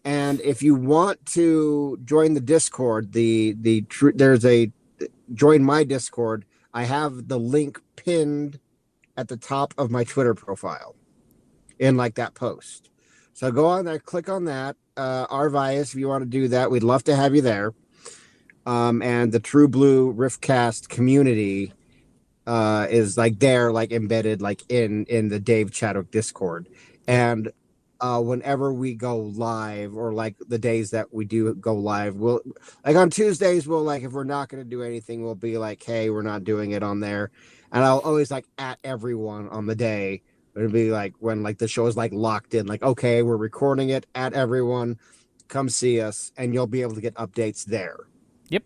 And if you want to join the Discord, there's a join my Discord. I have the link pinned at the top of my Twitter profile in like that post. So go on there, click on that. Arvias, if you want to do that, we'd love to have you there. And the True Blue Riffcast community is like there, like embedded, like in the Dave Chadwick Discord. And whenever we go live, or like the days that we do go live, we'll like on Tuesdays, we'll like, if we're not going to do anything, we'll be like, hey, we're not doing it on there. And I'll always like at everyone on the day. It'll be like when like the show is like locked in, like, okay, we're recording it, at everyone, come see us, and you'll be able to get updates there. Yep.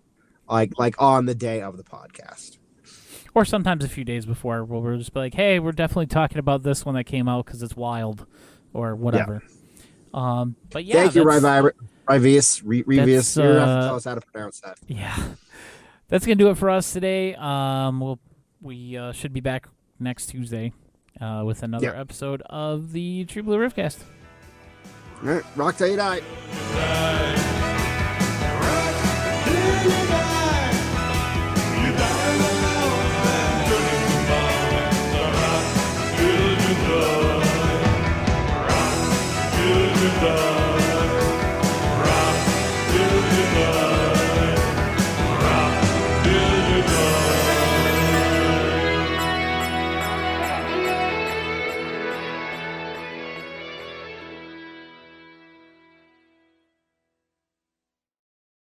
Like on the day of the podcast. Or sometimes a few days before, where we'll just be like, hey, we're definitely talking about this one that came out because it's wild. Or whatever. Yeah. But yeah. Thank you, Rivius. You're going to have to tell us how to pronounce that. Yeah. That's going to do it for us today. We should be back next Tuesday with another episode of the True Blue Riffcast. All right. Rock till you die. Goodbye.